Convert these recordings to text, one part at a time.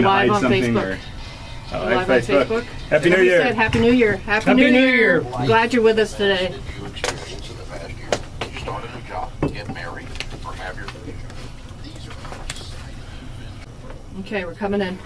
trying to live hide on something? Facebook. Or, Live on Facebook. Happy New Everybody Year. said Happy New Year. Happy New Year. Glad you're with us today. New experience in the past year. You start a new job, get married, or have your future. These are exciting. Okay, we're coming in.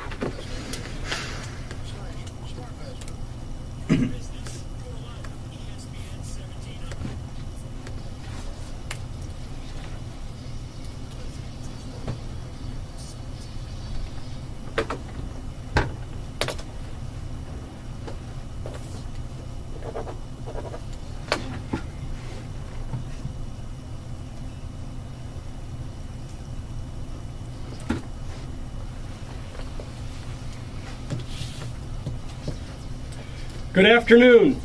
Good afternoon.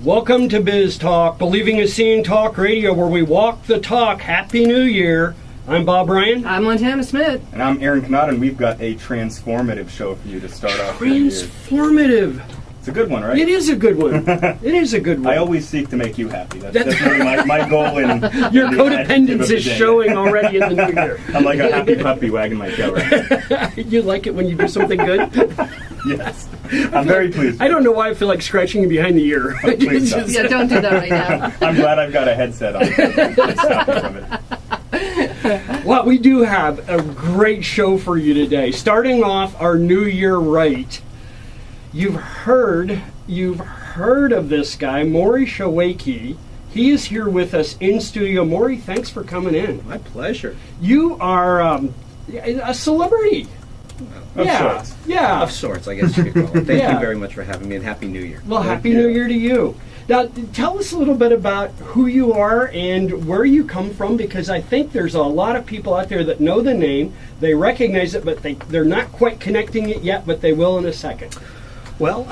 Welcome to Biz Talk, Believing is Seeing Talk Radio, where we walk the talk. Happy New Year. I'm Bob Ryan. I'm Montana Smith. And I'm Aaron Knott, and we've got a transformative show for you to start off the year. Transformative. It's a good one, right? It is a good one. It is a good one. I always seek to make you happy. That's really my goal in Your in the adjective codependence of the is day. showing already in the new year. I'm like a happy puppy wagging my tail right now. You like it when you do something good? Yes. I'm very pleased. I don't know why I feel like scratching you behind the ear. Please stop. Yeah, don't do that right now. I'm glad I've got a headset on. To stop me from it. Well, we do have a great show for you today. Starting off our new year right, you've heard of this guy, Maury Shawaki. He is here with us in studio. Maury, thanks for coming in. My pleasure. You are a celebrity. Of sorts. Yeah. Of sorts, I guess you could call it. Thank Yeah. you very much for having me, and Happy New Year. Well, Happy New Year to you. Now, tell us a little bit about who you are and where you come from, because I think there's a lot of people out there that know the name, they recognize it, but they're not quite connecting it yet, but they will in a second. Well,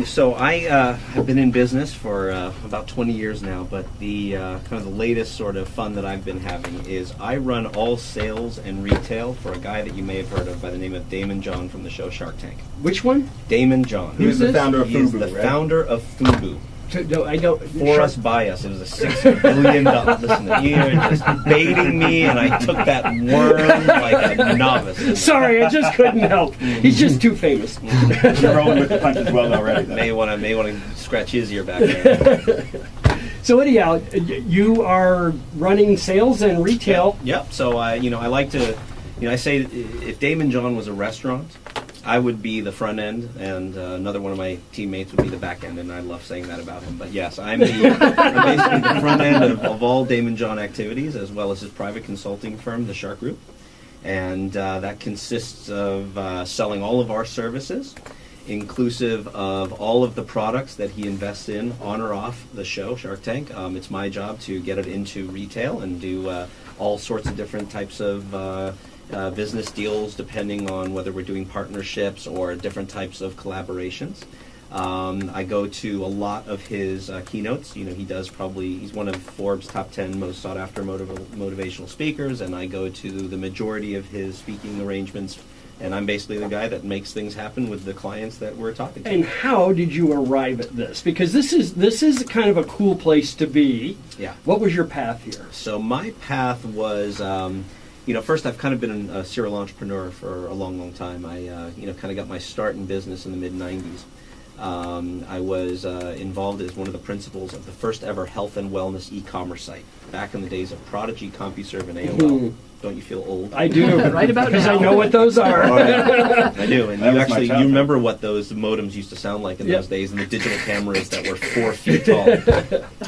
so I have been in business for about 20 years now, but the kind of the latest sort of fun that I've been having is I run all sales and retail for a guy that you may have heard of by the name of Damon John from the show Shark Tank. Which one? Damon John. He's the founder of He is Fubu, the right? founder of Fubu. I don't. For us, by us. It was a $6 billion. Listen, you're just baiting me, and I took that worm like a novice. Sorry, I just couldn't help. He's just too famous. You're rolling with the punches well already. Though. May want to scratch his ear back there. So anyhow, you are running sales and retail. Yep. So I like to, I say if Damon John was a restaurant, I would be the front end, and another one of my teammates would be the back end, and I love saying that about him. But yes, I'm basically the front end of all Damon John activities, as well as his private consulting firm, the Shark Group, and that consists of selling all of our services, inclusive of all of the products that he invests in on or off the show, Shark Tank. It's my job to get it into retail and do all sorts of different types of business deals, depending on whether we're doing partnerships or different types of collaborations. I go to a lot of his keynotes. He's one of Forbes' top 10 most sought after motivational speakers, and I go to the majority of his speaking arrangements, and I'm basically the guy that makes things happen with the clients that we're talking to. And how did you arrive at this? Because this is kind of a cool place to be. Yeah. What was your path here? So my path was, first I've kind of been a serial entrepreneur for a long, long time. I, kind of got my start in business in the mid-'90s. I was involved as one of the principals of the first ever health and wellness e-commerce site back in the days of Prodigy, CompuServe, and AOL. Don't you feel old? I do. Right about because now. I know what those are. Oh, yeah. I do, and That you was my actually childhood. remember what those modems used to sound like in Yep. those days, and the digital cameras that were 4 feet tall.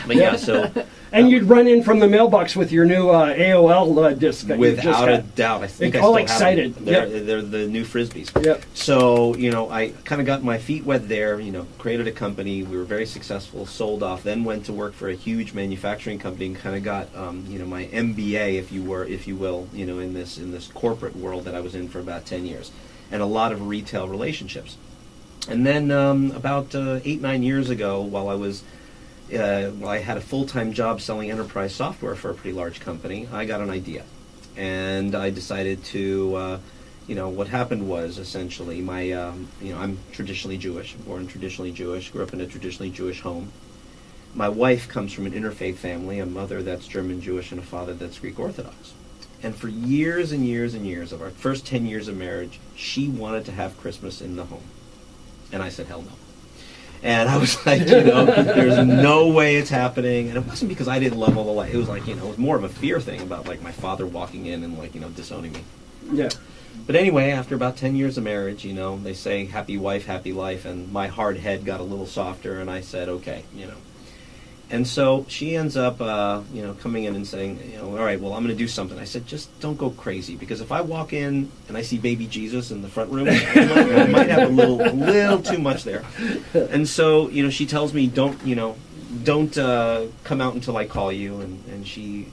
But yeah, so And you'd run in from the mailbox with your new AOL disc that you just without a got. doubt, I think I All still excited. have them. Yep. They're the new frisbees. Yep. So I kind of got my feet wet there. Created a company. We were very successful. Sold off. Then went to work for a huge manufacturing company and kind of got my MBA, if you will, in this corporate world that I was in for about 10 years, and a lot of retail relationships. And then about 8-9 years ago, while I had a full-time job selling enterprise software for a pretty large company, I got an idea. And I decided to, what happened was essentially I'm traditionally Jewish, born traditionally Jewish, grew up in a traditionally Jewish home. My wife comes from an interfaith family, a mother that's German Jewish and a father that's Greek Orthodox. And for years and years and years of our first 10 years of marriage, she wanted to have Christmas in the home. And I said, hell no. And I was like, there's no way it's happening. And it wasn't because I didn't love all the light. It was like, it was more of a fear thing about like my father walking in and like, disowning me. Yeah. But anyway, after about 10 years of marriage, they say happy wife, happy life. And my hard head got a little softer and I said, okay, And so she ends up, coming in and saying, all right, well, I'm going to do something. I said, just don't go crazy, because if I walk in and I see baby Jesus in the front room, I might have a little too much there. And so, she tells me, don't come out until I call you. And she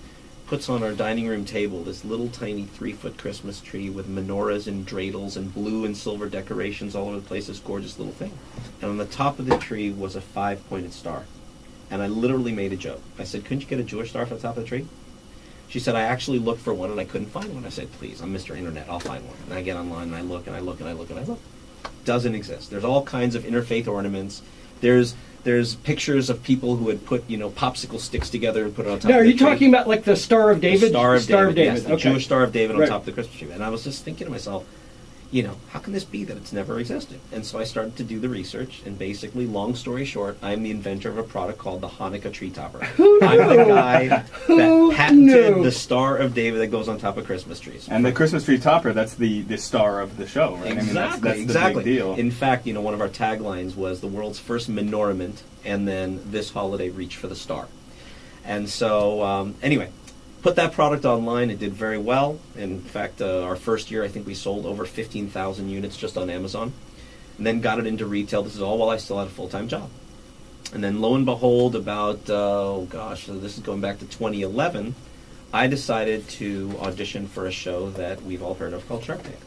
puts on our dining room table this little tiny 3-foot Christmas tree with menorahs and dreidels and blue and silver decorations all over the place. This gorgeous little thing. And on the top of the tree was a 5-pointed star. And I literally made a joke. I said, couldn't you get a Jewish star from the top of the tree? She said, I actually looked for one and I couldn't find one. I said, please, I'm Mr. Internet, I'll find one. And I get online and I look and I look and I look and I look. Doesn't exist. There's all kinds of interfaith ornaments. There's pictures of people who had put, popsicle sticks together and put it on top now, of the tree. Are you talking about like the Star of David? The Star of David. Yes, the Okay. Jewish Star of David on Right. top of the Christmas tree. And I was just thinking to myself, how can this be that it's never existed? And so I started to do the research, and basically, long story short, I'm the inventor of a product called the Hanukkah tree topper. I'm the guy that patented the Star of David that goes on top of Christmas trees. And the Christmas tree topper, that's the star of the show, right? Exactly, that's the big deal. In fact, one of our taglines was the world's first menorahment, and then this holiday reach for the star. And so, anyway, put that product online. It did very well. In fact, our first year, I think we sold over 15,000 units just on Amazon. And then got it into retail. This is all while I still had a full-time job. And then lo and behold, about, so this is going back to 2011, I decided to audition for a show that we've all heard of called Shark Tank.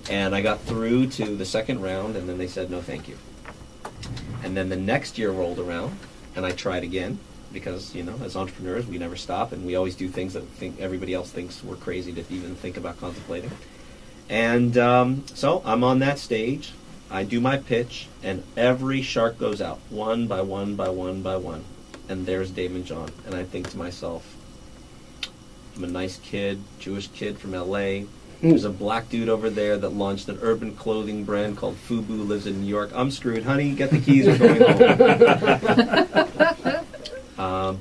And I got through to the second round, and then they said, no, thank you. And then the next year rolled around, and I tried again. Because, as entrepreneurs, we never stop, and we always do things that everybody else thinks we're crazy to even think about contemplating. And so I'm on that stage. I do my pitch, and every shark goes out, one by one by one by one. And there's Damon John. And I think to myself, I'm a nice kid, Jewish kid from L.A. There's a black dude over there that launched an urban clothing brand called FUBU, lives in New York. I'm screwed. Honey, get the keys, we're going home.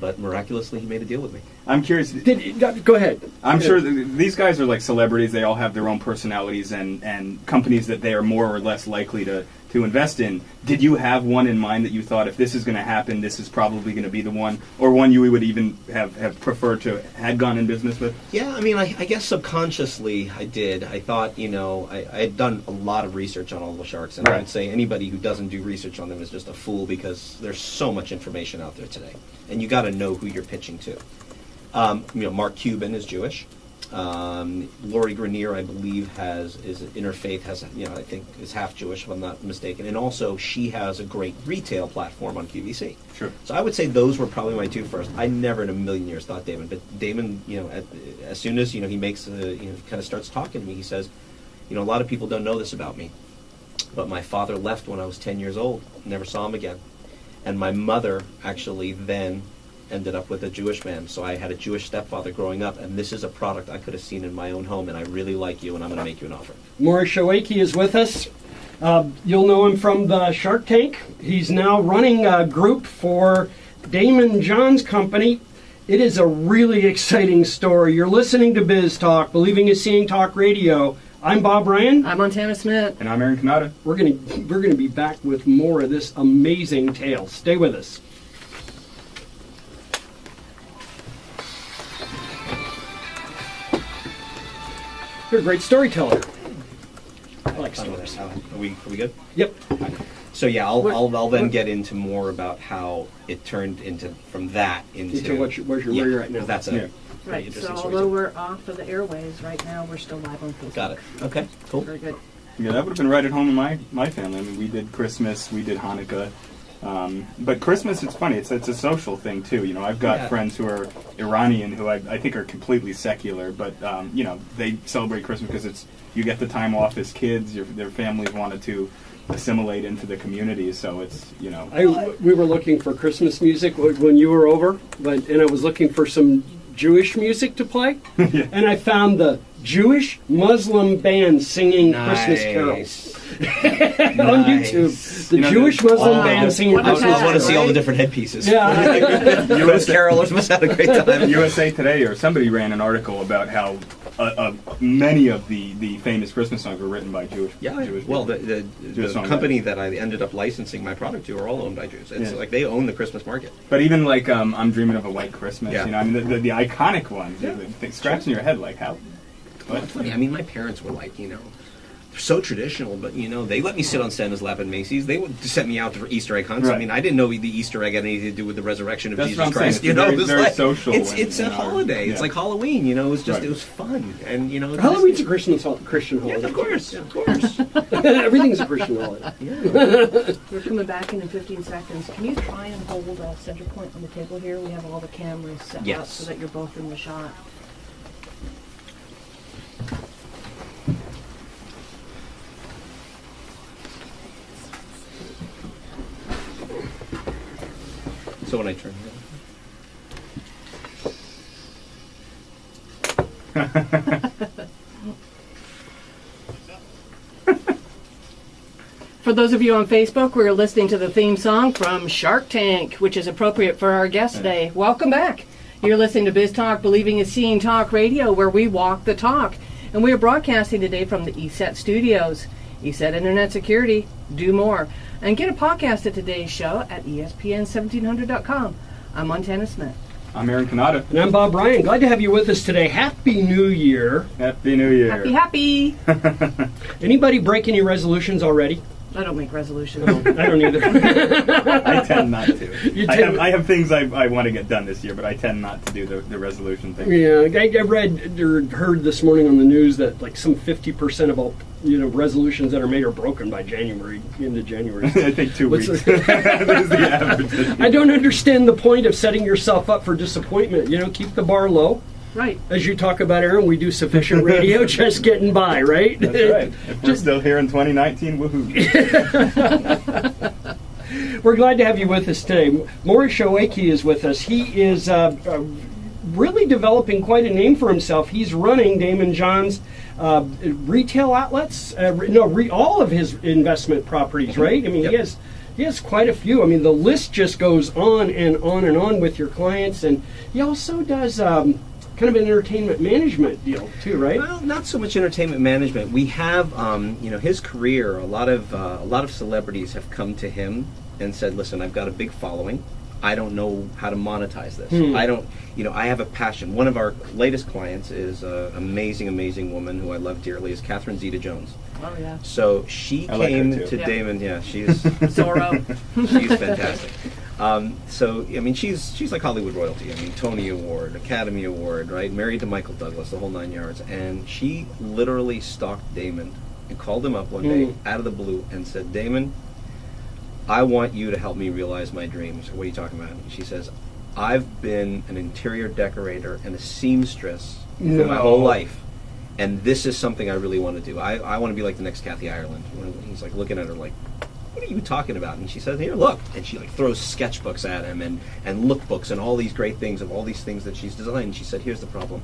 But miraculously, he made a deal with me. I'm curious. Go ahead. I'm sure these guys are like celebrities. They all have their own personalities and companies that they are more or less likely to invest in. Did you have one in mind that you thought, if this is going to happen, this is probably going to be the one, or one you would even have preferred to had gone in business with? Yeah, I guess subconsciously I did. I thought, I had done a lot of research on all the sharks, and Right. I would say anybody who doesn't do research on them is just a fool, because there's so much information out there today, and you got to know who you're pitching to. Mark Cuban is Jewish. Lori Grenier, I believe, is interfaith, I think is half Jewish, if I'm not mistaken, and also she has a great retail platform on QVC. Sure. So I would say those were probably my two first. I never in a million years thought Damon, but Damon, as soon as he makes kind of starts talking to me, he says, a lot of people don't know this about me, but my father left when I was 10 years old, never saw him again, and my mother actually then ended up with a Jewish man. So I had a Jewish stepfather growing up, and this is a product I could have seen in my own home, and I really like you, and I'm going to make you an offer. Maury Shawakey is with us. You'll know him from the Shark Tank. He's now running a group for Damon John's company. It is a really exciting story. You're listening to Biz Talk, Believing is Seeing Talk Radio. I'm Bob Ryan. I'm Montana Smith. And I'm Aaron Canada. We're gonna be back with more of this amazing tale. Stay with us. You're a great storyteller. I like stories. Are we good? Yep. So yeah, I'll then get into more about how it turned from that into Where you're at now. That's a Yeah. pretty Right, interesting so story. although we're off of the airways right now, we're still live on Facebook. Got it. Okay, cool. Very good. Yeah, that would have been right at home in my family. We did Christmas, we did Hanukkah. But Christmas, it's funny, it's a social thing too. I've got friends who are Iranian who I think are completely secular, but they celebrate Christmas because you get the time off as kids. Their families wanted to assimilate into the community, so it's We were looking for Christmas music when you were over, and I was looking for some Jewish music to play, and I found the Jewish Muslim band singing Christmas carols on YouTube. The Jewish Muslim band singing I Christmas want to carols. see all the different headpieces. Yeah. U.S. carolers must have a great time. USA Today or somebody ran an article about how many of the famous Christmas songs were written by Jewish. Yeah, Jewish well, people. the company that I ended up licensing my product to are all owned by Jews. It's like they own the Christmas market. But even like I'm Dreaming of a White Christmas. Yeah. You know, I mean the iconic ones. Yeah. The scratch in your head like how. Well, it's funny. I mean, my parents were like, they're so traditional, but they let me sit on Santa's lap at Macy's. They would send me out for Easter egg hunts. Right. I mean, I didn't know the Easter egg had anything to do with the resurrection of That's Jesus what I'm saying. Christ. It's very, very like, social. It's a holiday. Yeah. It's like Halloween. It was just Right. it was fun, and Halloween's a Christian holiday. Yeah, of course, of course. Everything's a Christian holiday. We're coming back in 15 seconds. Can you try and hold a center point on the table here? We have all the cameras set up Yes. so that you're both in the shot. So when I turn For those of you on Facebook, we're listening to the theme song from Shark Tank, which is appropriate for our guest today. Welcome back. You're listening to Biz Talk, Believing is Seeing Talk Radio, where we walk the talk. And we are broadcasting today from the ESET studios. ESET Internet Security, do more. And get a podcast of today's show at ESPN1700.com. I'm Montana Smith. I'm Aaron Canada. And I'm Bob Ryan. Glad to have you with us today. Happy New Year. Happy New Year. Happy. Anybody break any resolutions already? I don't make resolutions. I don't either. I tend not to. You I tend- have things I want to get done this year, but I tend not to do the resolution thing. Yeah, I read or heard this morning on the news that like some 50% of all resolutions that are made are broken by January, into January. I think 2 What's weeks. the- That is the average. I don't understand the point of setting yourself up for disappointment. Keep the bar low. Right. As you talk about, Aaron, we do sufficient radio, just getting by, right? That's right. If we're still here in 2019, woohoo. We're glad to have you with us today. Maury Shawaki is with us. He is really developing quite a name for himself. He's running Damon John's retail outlets, all of his investment properties, right? I mean, Yep. he has quite a few. I mean, the list just goes on and on and on with your clients, and he also does kind of an entertainment management deal too, right? Well, not so much entertainment management. We have, his career. A lot of celebrities have come to him and said, "Listen, I've got a big following. I don't know how to monetize this. I don't, I have a passion." One of our latest clients is an amazing woman who I love dearly, is Catherine Zeta-Jones. Oh, yeah. So she I like her came too. to Yeah. Damon. Yeah, she's Zorro. she's fantastic. So I mean, she's like Hollywood royalty. I mean, Tony Award, Academy Award, right? Married to Michael Douglas, the whole 9 yards. And she literally stalked Damon and called him up one day out of the blue and said, "Damon, I want you to help me realize my dreams." "What are you talking about?" She says, "I've been an interior decorator and a seamstress for my whole life, and this is something I really want to do. I want to be like the next Kathy Ireland." He's like looking at her like, "What are you talking about?" And she says, "Here, look." And she like throws sketchbooks at him and lookbooks and all these great things of all these things that she's designed. And she said, "Here's the problem.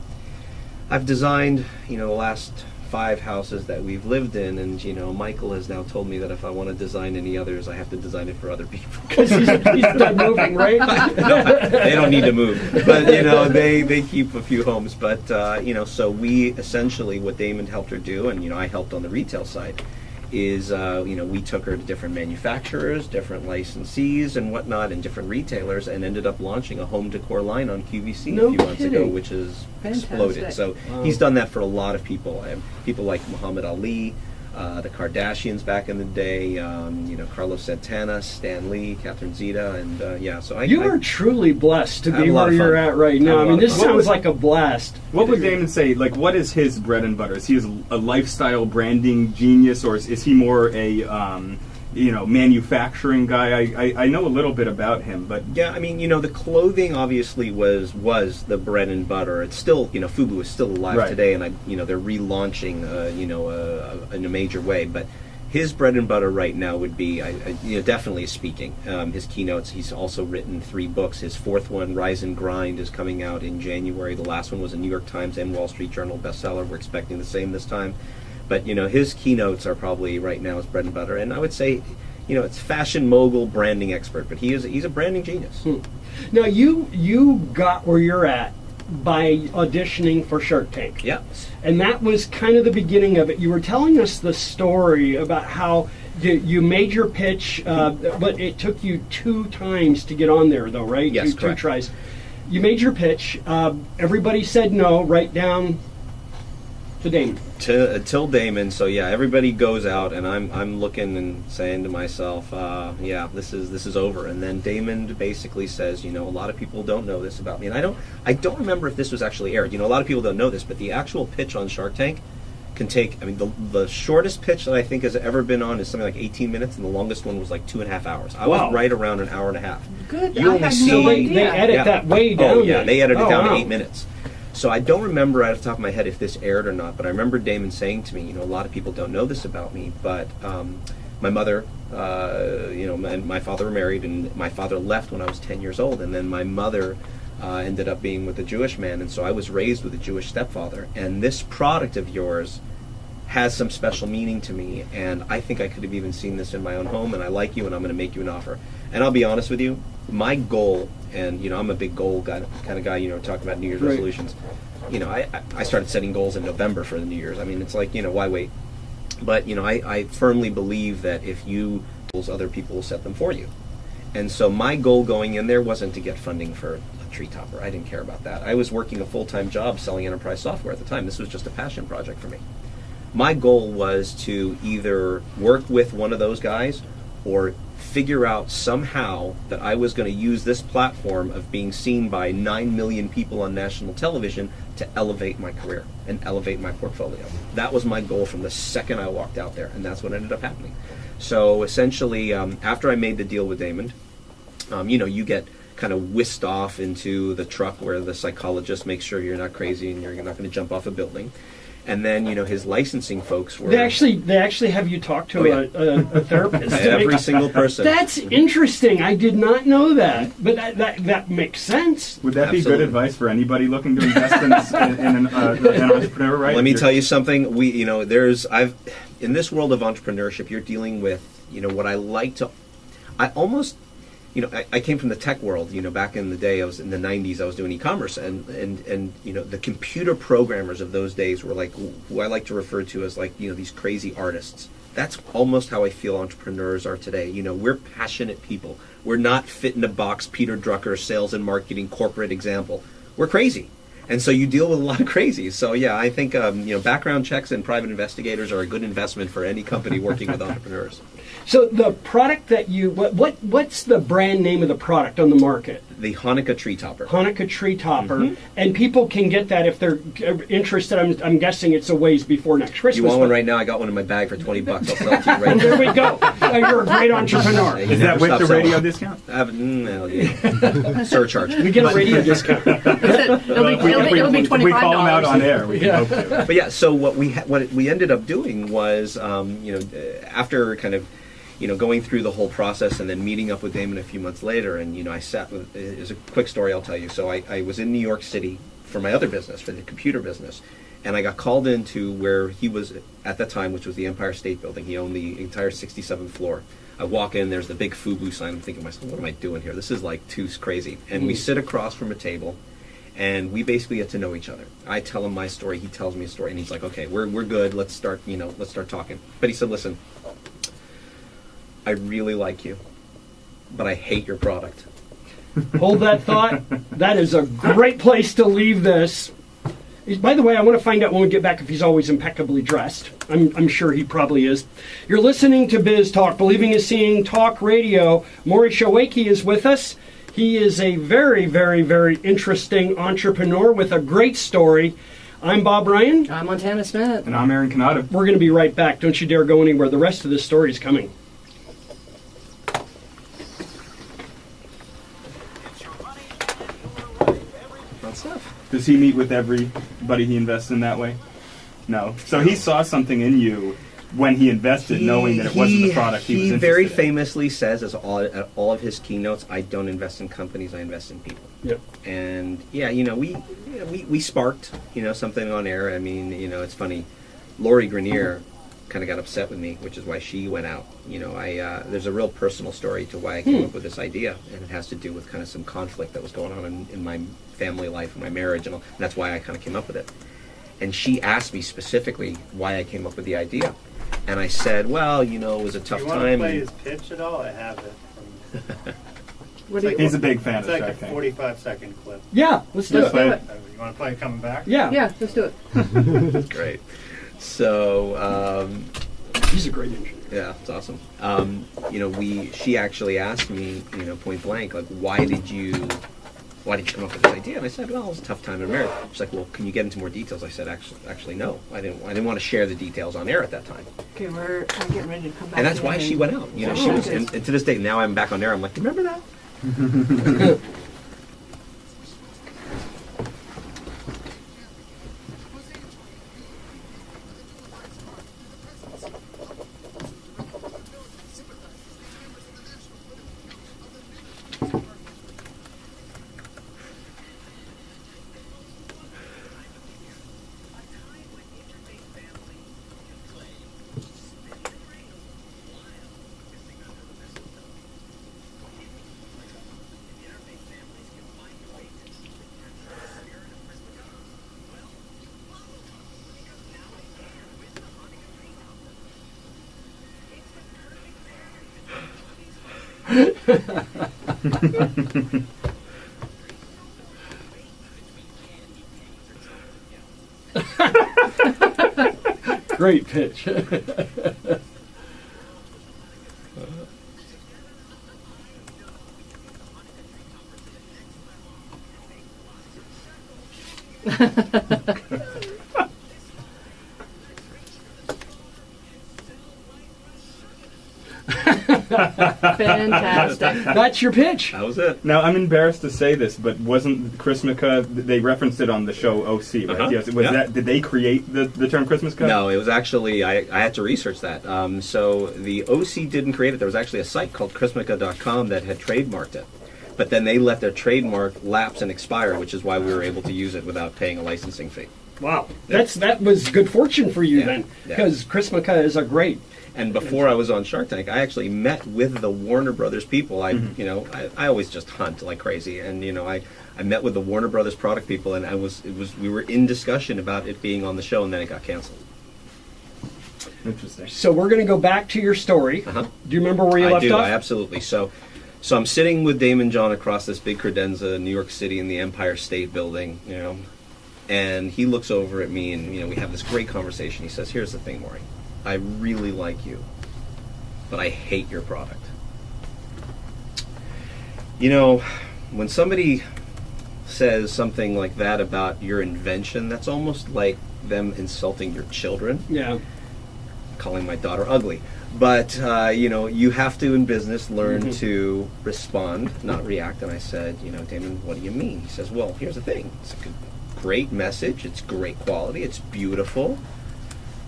I've designed, the last 5 houses that we've lived in, and Michael has now told me that if I want to design any others, I have to design it for other people." Because he's done moving, right? No, they don't need to move, but they keep a few homes. But so we essentially, what Damon helped her do, and I helped on the retail side, is we took her to different manufacturers, different licensees and whatnot, and different retailers, and ended up launching a home decor line on QVC No a few months ago, kidding. which has Fantastic. exploded. So he's done that for a lot of people. People like Muhammad Ali, the Kardashians back in the day, Carlos Santana, Stan Lee, Catherine Zeta, and so You are truly blessed to I have be a lot where of you're fun. at right I have now. a I lot mean, of this fun. sounds like a blast. What would Damon say? Like, what is his bread and butter? Is he a lifestyle branding genius, or is he more a manufacturing guy? I know a little bit about him, but Yeah, I mean, the clothing obviously was the bread and butter. It's still, FUBU is still alive Right. today, and they're relaunching, in a major way. But his bread and butter right now would be, definitely speaking. His keynotes. He's also written 3 books. His 4th one, Rise and Grind, is coming out in January. The last one was a New York Times and Wall Street Journal bestseller. We're expecting the same this time. But his keynotes are probably right now his bread and butter. And I would say, it's fashion mogul, branding expert. But he's a branding genius. Now you got where you're at by auditioning for Shark Tank. Yeah. And that was kind of the beginning of it. You were telling us the story about how you made your pitch, but it took you 2 times to get on there, though, right? Yes, Two correct. tries. You made your pitch. Everybody said no, right down to Damon. Till Damon. So yeah, everybody goes out, and I'm looking and saying to myself, this is over. And then Damon basically says, a lot of people don't know this about me, and I don't remember if this was actually aired. A lot of people don't know this, but the actual pitch on Shark Tank can take. The shortest pitch that I think has ever been on is something like 18 minutes, and the longest one was like 2.5 hours. I was right around an hour and a half. Good. You I only had see- no They idea. edit that way down. Oh yeah, then. they edited it down wow. to 8 minutes. So I don't remember right off the top of my head if this aired or not, but I remember Damon saying to me, a lot of people don't know this about me, but my mother, and my father were married, and my father left when I was 10 years old, and then my mother ended up being with a Jewish man, and so I was raised with a Jewish stepfather, and this product of yours has some special meaning to me, and I think I could have even seen this in my own home, and I like you, and I'm going to make you an offer. And I'll be honest with you, my goal, and I'm a big goal kind of guy, talking about New Year's Right. resolutions. I started setting goals in November for the New Year's. It's like, why wait? But, I firmly believe that if you goals, other people will set them for you. And so my goal going in there wasn't to get funding for a tree topper. I didn't care about that. I was working a full-time job selling enterprise software at the time. This was just a passion project for me. My goal was to either work with one of those guys or figure out somehow that I was going to use this platform of being seen by 9 million people on national television to elevate my career and elevate my portfolio. That was my goal from the second I walked out there, and that's what ended up happening. So essentially, after I made the deal with Damon, you get kind of whisked off into the truck where the psychologist makes sure you're not crazy and you're not going to jump off a building. And then, his licensing folks were... They actually have you talk to a therapist. Every single person. That's interesting. I did not know that, but that makes sense. Would that be Absolutely. good advice for anybody looking to invest in an entrepreneur, right? Let me tell you something. In this world of entrepreneurship, you're dealing with, what I like to... I almost... I came from the tech world. Back in the day, I was in the 90s. I was doing e-commerce, and the computer programmers of those days were like who I like to refer to as like these crazy artists. That's almost how I feel entrepreneurs are today. We're passionate people. We're not fit in a box, Peter Drucker, sales and marketing, corporate example. We're crazy. And so you deal with a lot of crazies. So yeah, I think background checks and private investigators are a good investment for any company working with entrepreneurs. So the product that you what's the brand name of the product on the market? The Hanukkah Tree Topper. Hanukkah Tree Topper, and people can get that if they're interested. I'm guessing it's a ways before next Christmas. You want one but- right now? I got one in my bag for $20. I'll sell it to you right And there now. we go. You're a great entrepreneur. Is that with the radio discount? Surcharge. We get a radio discount. It'll be If we call them out $25. on air, we can Yeah. hope to. But yeah, so what we ended up doing was, after kind of, going through the whole process and then meeting up with Damon a few months later, and I sat with. It's a quick story I'll tell you. So I was in New York City for my other business, for the computer business, and I got called into where he was at that time, which was the Empire State Building. He owned the entire 67th floor. I walk in, there's the big FUBU sign. I'm thinking to myself, what am I doing here? This is like too crazy. And we sit across from a table, and we basically get to know each other. I tell him my story, he tells me a story, and he's like, okay, we're good. Let's start talking. But he said, listen, I really like you, but I hate your product. Hold that thought. That is a great place to leave this. By the way, I want to find out when we get back if he's always impeccably dressed. I'm sure he probably is. You're listening to Biz Talk, Believing is Seeing Talk Radio. Maury Shawakey is with us. He is a very, very, very interesting entrepreneur with a great story. I'm Bob Ryan. I'm Montana Smith. And I'm Aaron Canada. We're going to be right back. Don't you dare go anywhere. The rest of this story is coming. Does he meet with everybody he invests in that way? No. So he saw something in you when he invested, knowing that it wasn't the product he was He interested very in. famously says, as all of his keynotes, I don't invest in companies, I invest in people. Yep. And yeah, we sparked, something on air. I mean, it's funny. Lori Grenier kind of got upset with me, which is why she went out. There's a real personal story to why I came up with this idea, and it has to do with kind of some conflict that was going on in my family life and my marriage, and that's why I kind of came up with it. And she asked me specifically why I came up with the idea. And I said, well, it was a tough You want to time. play his pitch at all? I have it. What do you, He's a big fan It's of like a Shark Tank. 45-second clip. Yeah, let's do let's it. do it. You want to play it coming back? Yeah. Yeah, let's do it. Great. So, He's a great engineer. yeah, it's awesome. She actually asked me, point blank, like, why did you come up with this idea? And I said, well, it was a tough time in marriage. She's like, well, can you get into more details? I said, actually, no. I didn't want to share the details on air at that time. Okay, I'm getting ready to come back. And that's in. why she went out. She was, and to this day, now I'm back on air. I'm like, remember that? Great pitch. Fantastic. That's your pitch. That was it. Now, I'm embarrassed to say this, but wasn't Chrismica, they referenced it on the show OC, right? Uh-huh. Yes. Yeah. Did they create the term Chrismica? No, it was actually, I had to research that. So the OC didn't create it. There was actually a site called Chrismica.com that had trademarked it. But then they let their trademark lapse and expire, which is why we were able to use it without paying a licensing fee. Wow, that was good fortune for you Yeah, then, yeah. because Chrismica is a great. And before I was on Shark Tank, I actually met with the Warner Brothers people. I always just hunt like crazy, and I met with the Warner Brothers product people, and we were in discussion about it being on the show, and then it got canceled. Interesting. So we're going to go back to your story. Uh-huh. Do you remember where you I left do, off? absolutely. So I'm sitting with Damon John across this big credenza in New York City in the Empire State Building, and he looks over at me, and we have this great conversation. He says, "Here's the thing, Maury. I really like you, but I hate your product." When somebody says something like that about your invention, that's almost like them insulting your children, Yeah. calling my daughter ugly. But, you have to, in business, learn to respond, not react. And I said, Damon, what do you mean? He says, well, here's the thing. It's a great message. It's great quality. It's beautiful.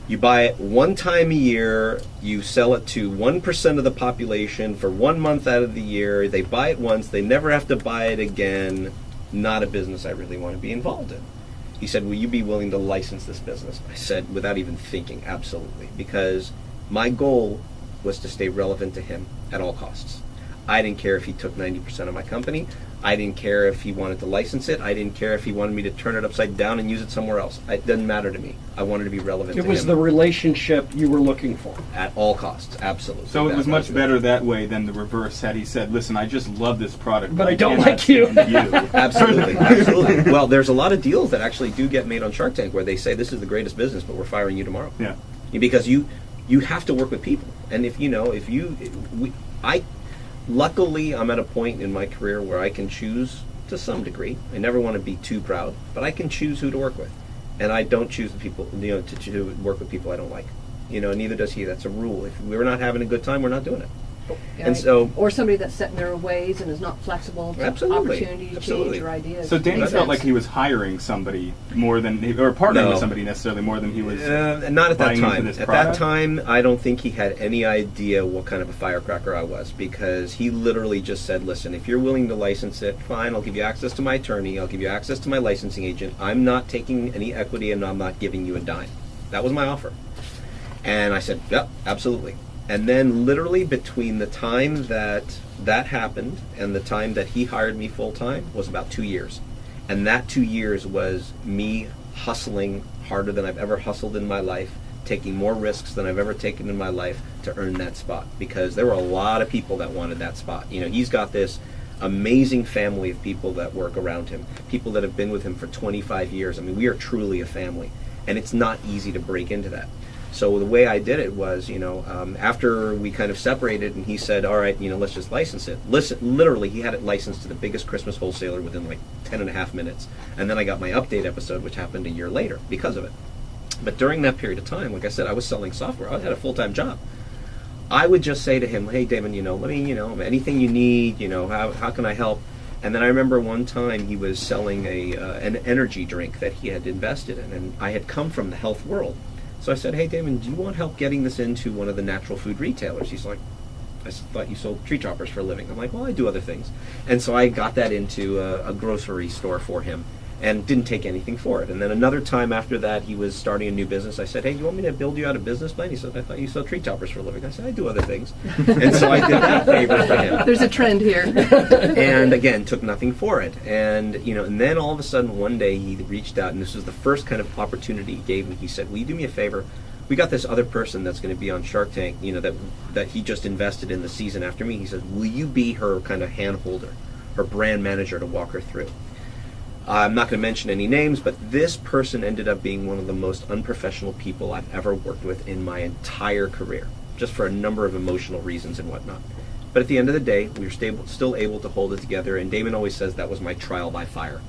You buy it one time a year. You sell it to 1% of the population for 1 month out of the year. They buy it once. They never have to buy it again. Not a business I really want to be involved in. He said, will you be willing to license this business? I said, without even thinking, absolutely. Because my goal was to stay relevant to him at all costs. I didn't care if he took 90% of my company. I didn't care if he wanted to license it. I didn't care if he wanted me to turn it upside down and use it somewhere else. It doesn't matter to me. I wanted to be relevant to It him. was the relationship you were looking for. At all costs, absolutely. So it was That's much what better that way than the reverse had he said, listen, I just love this product, But I don't cannot like you." stand you. Absolutely, absolutely. Well, there's a lot of deals that actually do get made on Shark Tank where they say this is the greatest business, but we're firing you tomorrow. Yeah. Because you have to work with people, and luckily I'm at a point in my career where I can choose to some degree. I never want to be too proud, but I can choose who to work with, and I don't choose the people to work with people I don't like. Neither does he. That's a rule. If we're not having a good time, we're not doing it. And so, or somebody that's set in their ways and is not flexible to Absolutely. opportunity to Absolutely. change or ideas. So Danny Makes felt sense. like he was hiring somebody more than, or partnering No. with somebody necessarily more than he was. not at that buying into time. this At product? that time, I don't think he had any idea what kind of a firecracker I was, because he literally just said, listen, if you're willing to license it, fine, I'll give you access to my attorney, I'll give you access to my licensing agent. I'm not taking any equity and I'm not giving you a dime. That was my offer. And I said, yep, absolutely. And then literally between the time that that happened and the time that he hired me full time was about 2 years. And that 2 years was me hustling harder than I've ever hustled in my life, taking more risks than I've ever taken in my life to earn that spot, because there were a lot of people that wanted that spot. You know, he's got this amazing family of people that work around him, people that have been with him for 25 years. I mean, we are truly a family, and it's not easy to break into that. So the way I did it was, after we kind of separated and he said, all right, let's just license it. Literally, he had it licensed to the biggest Christmas wholesaler within like 10 and a half minutes. And then I got my update episode, which happened a year later because of it. But during that period of time, like I said, I was selling software. I had a full-time job. I would just say to him, hey, David, let me, anything you need, how can I help? And then I remember one time he was selling an energy drink that he had invested in, and I had come from the health world. So I said, hey, Damon, do you want help getting this into one of the natural food retailers? He's like, I thought you sold tree choppers for a living. I'm like, well, I do other things. And so I got that into a grocery store for him and didn't take anything for it. And then another time after that, he was starting a new business. I said, hey, do you want me to build you out a business plan? He said, I thought you sold tree choppers for a living. I said, I do other things. And so I did that favor for him. There's a trend here. And again, took nothing for it. And and then all of a sudden one day he reached out, and this was the first kind of opportunity he gave me. He said, will you do me a favor? We got this other person that's going to be on Shark Tank, that he just invested in the season after me. He said, will you be her kind of hand holder, her brand manager to walk her through? I'm not going to mention any names, but this person ended up being one of the most unprofessional people I've ever worked with in my entire career, just for a number of emotional reasons and whatnot. But at the end of the day, we were still able to hold it together, and Damon always says that was my trial by fire.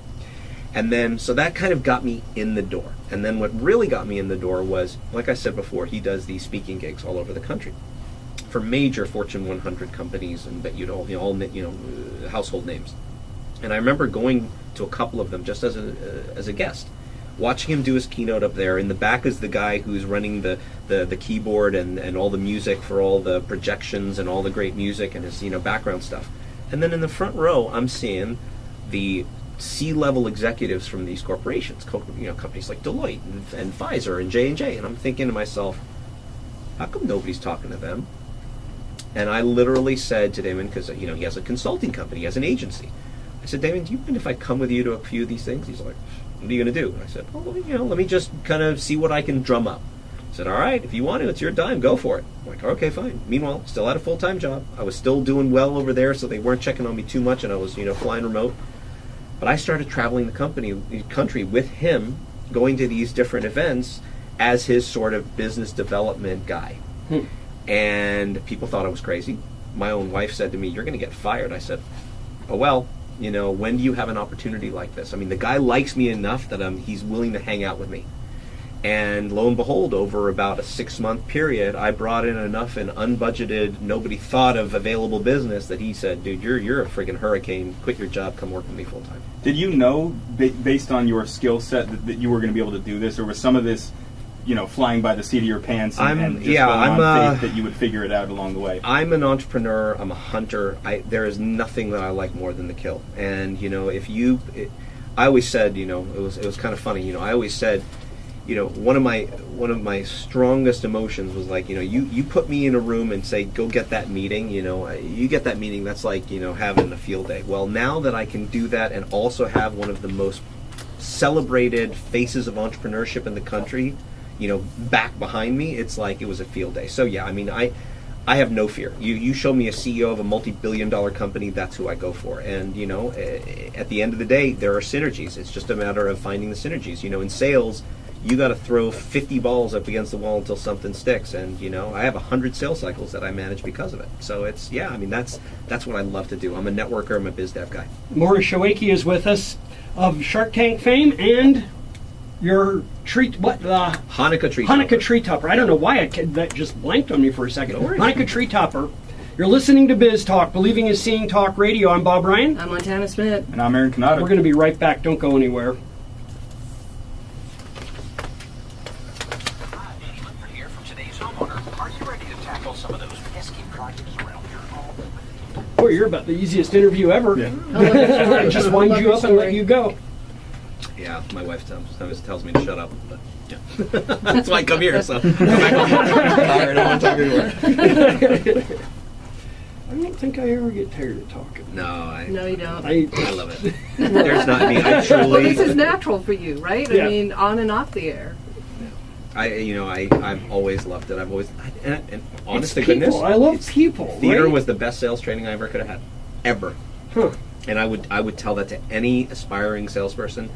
And then, so that kind of got me in the door. And then what really got me in the door was, like I said before, he does these speaking gigs all over the country for major Fortune 100 companies, and that household names. And I remember going to a couple of them just as a guest, watching him do his keynote up there. In the back is the guy who's running the keyboard and all the music for all the projections and all the great music and his background stuff. And then in the front row, I'm seeing the C-level executives from these corporations, companies like Deloitte and Pfizer and J&J. And I'm thinking to myself, how come nobody's talking to them? And I literally said to Damon, because he has a consulting company, he has an agency. I said, Damon, do you mind if I come with you to a few of these things? He's like, what are you going to do? And I said, well, let me just kind of see what I can drum up. I said, all right, if you want to, it's your dime, go for it. I'm like, okay, fine. Meanwhile, still had a full-time job. I was still doing well over there, so they weren't checking on me too much, and I was, flying remote. But I started traveling the country with him, going to these different events as his sort of business development guy. And people thought I was crazy. My own wife said to me, you're going to get fired. I said, oh, well, when do you have an opportunity like this? I mean, the guy likes me enough that he's willing to hang out with me. And lo and behold, over about a 6-month period, I brought in enough in unbudgeted, nobody thought of available business that he said, dude, you're a friggin' hurricane. Quit your job, come work with me full time. Did you know, based on your skill set, that you were going to be able to do this, or was some of this, flying by the seat of your pants and just going on faith that you would figure it out along the way? I'm an entrepreneur. I'm a hunter. There is nothing that I like more than to kill. And I always said, it was kind of funny. I always said, one of my strongest emotions was like, you put me in a room and say, go get that meeting. You get that meeting. That's like, having a field day. Well, now that I can do that and also have one of the most celebrated faces of entrepreneurship in the country, back behind me, it's like it was a field day. So yeah, I mean, I have no fear. You show me a CEO of a multi-billion-dollar company, that's who I go for. And at the end of the day, there are synergies. It's just a matter of finding the synergies. In sales, you got to throw 50 balls up against the wall until something sticks. And I have 100 sales cycles that I manage because of it. So it's that's what I love to do. I'm a networker. I'm a biz dev guy. Maury Shawakey is with us of Shark Tank fame and your Hanukkah tree Hanukkah topper. tree topper. I don't know why that just blanked on me for a second. No worries. Hanukkah tree topper You're listening to Biz Talk, Believing is Seeing Talk Radio. I'm Bob Ryan. I'm Montana Smith. And I'm Aaron Canada. We're going to be right back. Don't go anywhere. Hi, Danny Linford here from Today's Homeowner. Are you ready to tackle some of those pesky projects around your home? Boy, you're about the easiest interview ever. Yeah. I just wind you up and let you go. Yeah, my wife sometimes tells me to shut up, but yeah. That's why I come here, so come back home. Tired, I don't want to talk anymore. I don't think I ever get tired of talking. No, No, you don't. I love it. There's not, I mean, I truly... Well, this is natural for you, right? Yeah. I mean, on and off the air. I've always loved it. I've always, and honest to It's people. goodness, I love people. theater right? was the best sales training I ever could have had, ever. Huh. And I would tell that to any aspiring salesperson.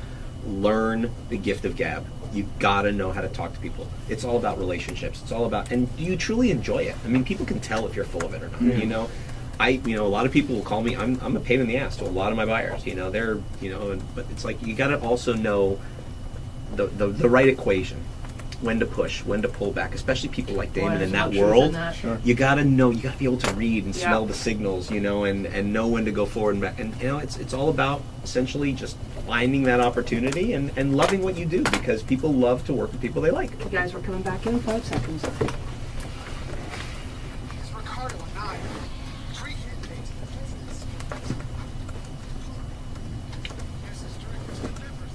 Learn the gift of gab. You gotta know how to talk to people. It's all about relationships. It's all about, and do you truly enjoy it? I mean, people can tell if you're full of it or not. Yeah. You know, a lot of people will call me. I'm a pain in the ass to a lot of my buyers. You know, but it's like you gotta also know the right equation. When to push, when to pull back, especially people like Damon Boy, in there's a lot that of truth world. in that. Sure. You gotta know, you gotta be able to read and Yeah. smell the signals, you know, and know when to go forward and back. And you know, it's all about essentially just finding that opportunity and loving what you do, because people love to work with people they like. You guys were coming back in 5 seconds. It's Ricardo and I. 3 hit dates in the business. This is direct to the members.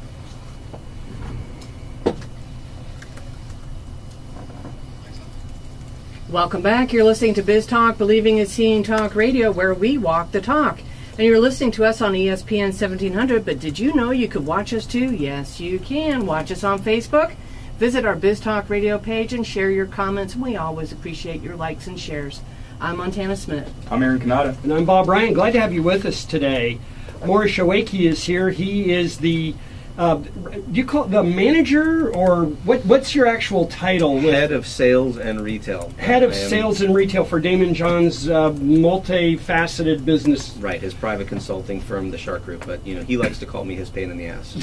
Welcome back. You're listening to Biz Talk, Believing is Seeing Talk Radio, where we walk the talk. And you're listening to us on ESPN 1700, but did you know you could watch us too? Yes, you can. Watch us on Facebook. Visit our Biz Talk Radio page and share your comments, and we always appreciate your likes and shares. I'm Montana Smith. I'm Aaron Canada. And I'm Bob Ryan. Glad to have you with us today. Maury Shawaki is here. He is the, do you call it the manager, or what's your actual title? with- Head of sales and retail. Head of I am- sales and retail for Damon John's multifaceted business. Right, his private consulting firm, the Shark Group, but you know he likes to call me his pain in the ass.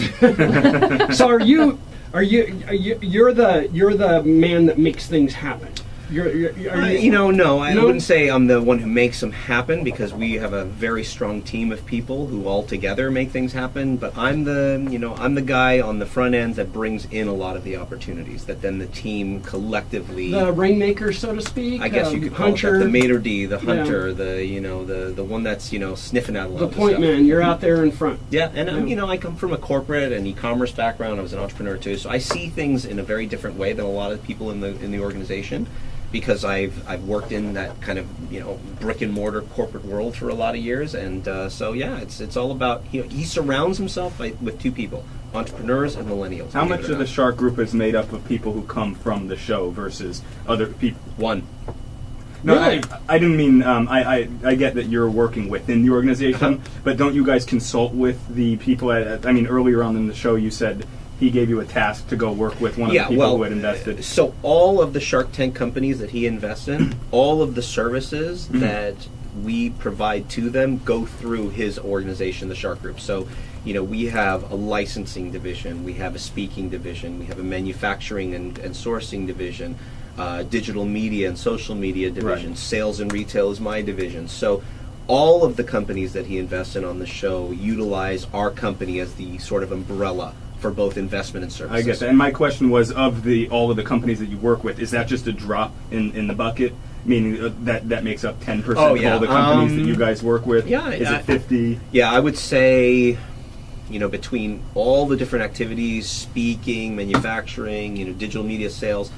So you're the man that makes things happen. No. I wouldn't say I'm the one who makes them happen, because we have a very strong team of people who all together make things happen. But I'm the guy on the front end that brings in a lot of the opportunities that then the team collectively. The rainmaker, so to speak. I guess you could call hunter, it that, the maitre d', the hunter, the one that's sniffing out a lot the of the point stuff. man. You're out there in front. Yeah, and I come from a corporate and e-commerce background. I was an entrepreneur too, so I see things in a very different way than a lot of people in the organization, because I've worked in that kind of brick and mortar corporate world for a lot of years, and so yeah, it's all about he surrounds himself with 2 people, entrepreneurs and millennials. How much of the Shark Group is made up of people who come from the show versus other people? 1. No, Really? I didn't mean. I get that you're working within the organization, but don't you guys consult with the people at? I mean, earlier on in the show, you said he gave you a task to go work with one of the people who had invested. So all of the Shark Tank companies that he invests in, all of the services that we provide to them go through his organization, the Shark Group. So, we have a licensing division, we have a speaking division, we have a manufacturing and sourcing division, digital media and social media division, Right. Sales and retail is my division. So all of the companies that he invests in on the show utilize our company as the sort of umbrella for both investment and services. I get that. And my question was, of all of the companies that you work with, is that just a drop in the bucket? Meaning that makes up 10% of all the companies that you guys work with? Yeah. Is it 50? Yeah, I would say, between all the different activities, speaking, manufacturing, digital media sales,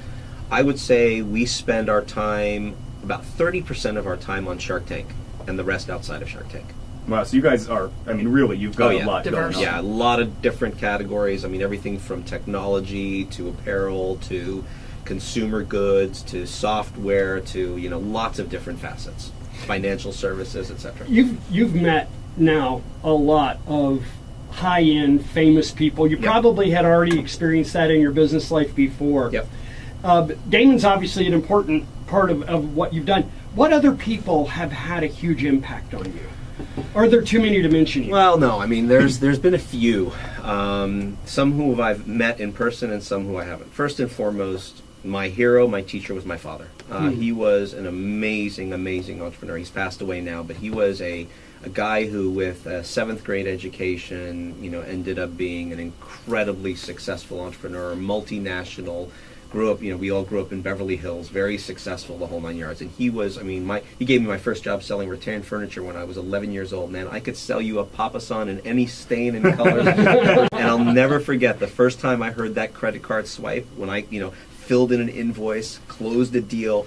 I would say we spend our time, about 30% of our time on Shark Tank, and the rest outside of Shark Tank. Wow, so you guys are, really, you've got a lot Diverse. going on. Yeah, a lot of different categories. I mean, everything from technology to apparel to consumer goods to software to, lots of different facets. Financial services, etc. You've met now a lot of high-end famous people. You probably had already experienced that in your business life before. Yep. Damon's obviously an important part of what you've done. What other people have had a huge impact on you? Are there too many to mention here? Well, no. I mean, there's been a few. Some who I've met in person and some who I haven't. First and foremost, my hero, my teacher was my father. He was an amazing, amazing entrepreneur. He's passed away now, but he was a guy who, with a 7th grade education, ended up being an incredibly successful entrepreneur, multinational. Grew up, we all grew up in Beverly Hills, very successful, the whole 9 yards. And he was, he gave me my first job selling rattan furniture when I was 11 years old. Man, I could sell you a Papasan in any stain and colors. And I'll never forget the first time I heard that credit card swipe, when I, filled in an invoice, closed a deal,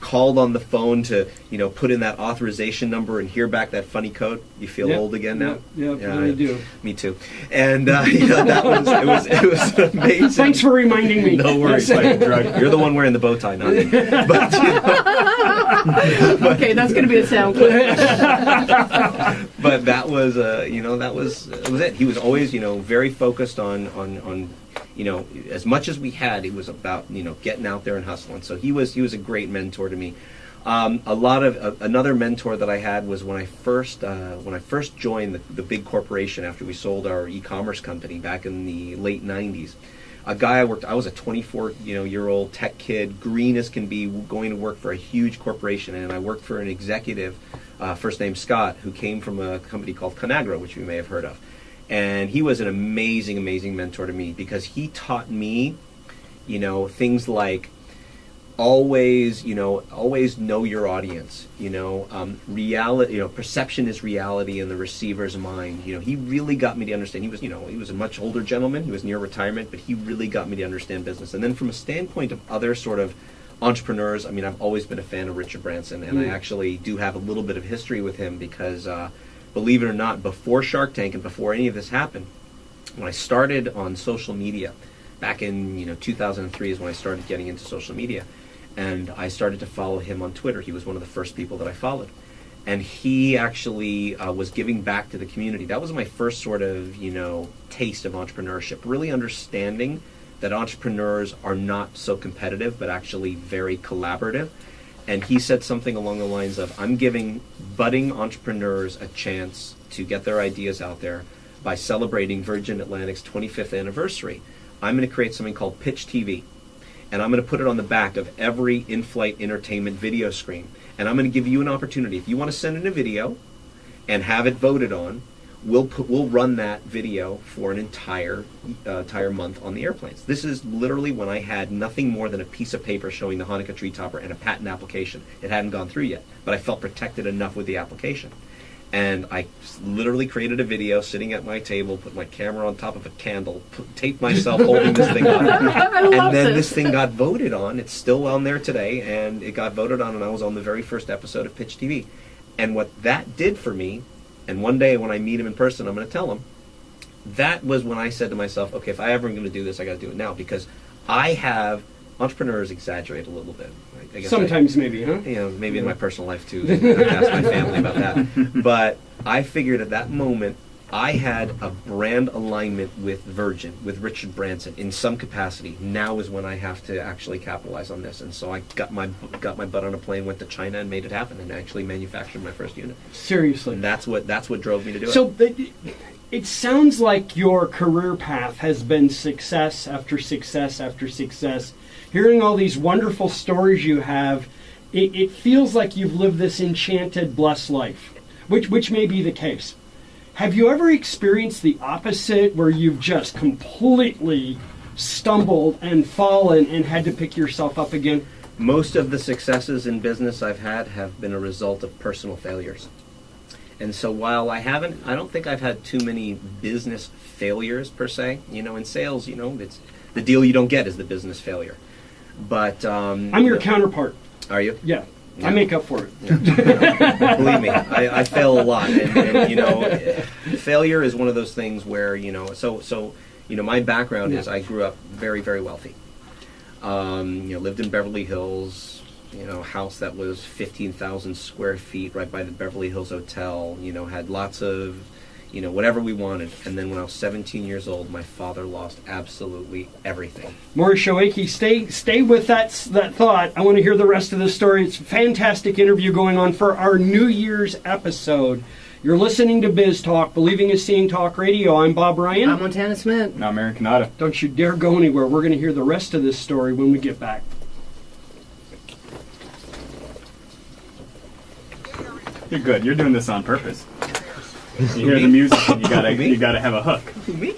called on the phone to, put in that authorization number and hear back that funny code. You feel old again now? Yeah, really do. Me too. And it was amazing. Thanks for reminding me. No worries. You're the one wearing the bow tie, not me. But, okay, that's going to be a sound clip. But that was, that was it. He was always, very focused on as much as we had, it was about, getting out there and hustling. So he was a great mentor to me. Another mentor that I had was when I first joined the big corporation after we sold our e-commerce company back in the late 90s. A guy I was a 24-year-old tech kid, green as can be, going to work for a huge corporation, and I worked for an executive, first name Scott, who came from a company called Conagra, which you may have heard of. And he was an amazing, amazing mentor to me, because he taught me, things like always know your audience. Reality, perception is reality in the receiver's mind. He really got me to understand. He was a much older gentleman. He was near retirement, but he really got me to understand business. And then from a standpoint of other sort of entrepreneurs, I've always been a fan of Richard Branson, and I actually do have a little bit of history with him because. Believe it or not, before Shark Tank and before any of this happened, when I started on social media, back in 2003 is when I started getting into social media, and I started to follow him on Twitter. He was one of the first people that I followed, and he actually was giving back to the community. That was my first sort of taste of entrepreneurship, really understanding that entrepreneurs are not so competitive, but actually very collaborative. And he said something along the lines of, I'm giving budding entrepreneurs a chance to get their ideas out there by celebrating Virgin Atlantic's 25th anniversary. I'm going to create something called Pitch TV. And I'm going to put it on the back of every in-flight entertainment video screen. And I'm going to give you an opportunity. If you want to send in a video and have it voted on, we'll run that video for an entire month on the airplanes. This is literally when I had nothing more than a piece of paper showing the Hanukkah tree topper and a patent application. It hadn't gone through yet, but I felt protected enough with the application. And I literally created a video sitting at my table, put my camera on top of a candle, taped myself holding this thing up. And then this thing got voted on. It's still on there today, and it got voted on, and I was on the very first episode of Pitch TV. And what that did for me, and one day when I meet him in person, I'm going to tell him, that was when I said to myself, okay, if I ever am going to do this, I got to do it now, because entrepreneurs exaggerate a little bit. I guess sometimes maybe, huh? Maybe in my personal life too. I've asked my family about that. But I figured at that moment, I had a brand alignment with Virgin, with Richard Branson, in some capacity. Now is when I have to actually capitalize on this. And so I got my butt on a plane, went to China, and made it happen, and actually manufactured my first unit. Seriously. And that's what drove me to do it. So it sounds like your career path has been success after success after success. Hearing all these wonderful stories you have, it feels like you've lived this enchanted, blessed life, which may be the case. Have you ever experienced the opposite, where you've just completely stumbled and fallen and had to pick yourself up again? Most of the successes in business I've had have been a result of personal failures. And so while I don't think I've had too many business failures per se. In sales, it's the deal you don't get is the business failure. But I'm your counterpart. Are you? Yeah. I make up for it. Yeah. Believe me, I fail a lot, and failure is one of those things where my background is I grew up very, very wealthy. Lived in Beverly Hills, house that was 15,000 square feet right by the Beverly Hills Hotel. Had lots of whatever we wanted. And then when I was 17 years old, my father lost absolutely everything. Maury Shawakey, stay with that thought. I want to hear the rest of the story. It's a fantastic interview going on for our New Year's episode. You're listening to Biz Talk, Believing is Seeing Talk Radio. I'm Bob Ryan. I'm Montana Smith. Now, Mary Canada. Don't you dare go anywhere. We're going to hear the rest of this story when we get back. You're good. You're doing this on purpose. You hear the music, and you gotta have a hook. Me?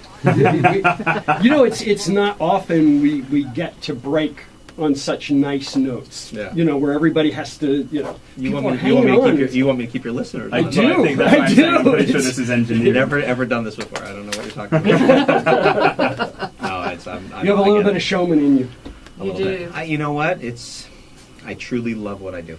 You know, it's not often we get to break on such nice notes. Yeah. You know, where everybody has to, You people want are hanging on. you want me to keep your listeners? I on. do. I think that's why I'm saying I'm pretty sure this is You've engineered. never ever done this before. I don't know what you're talking about. No, You have a little bit of showman in you. You do. You know what? I truly love what I do,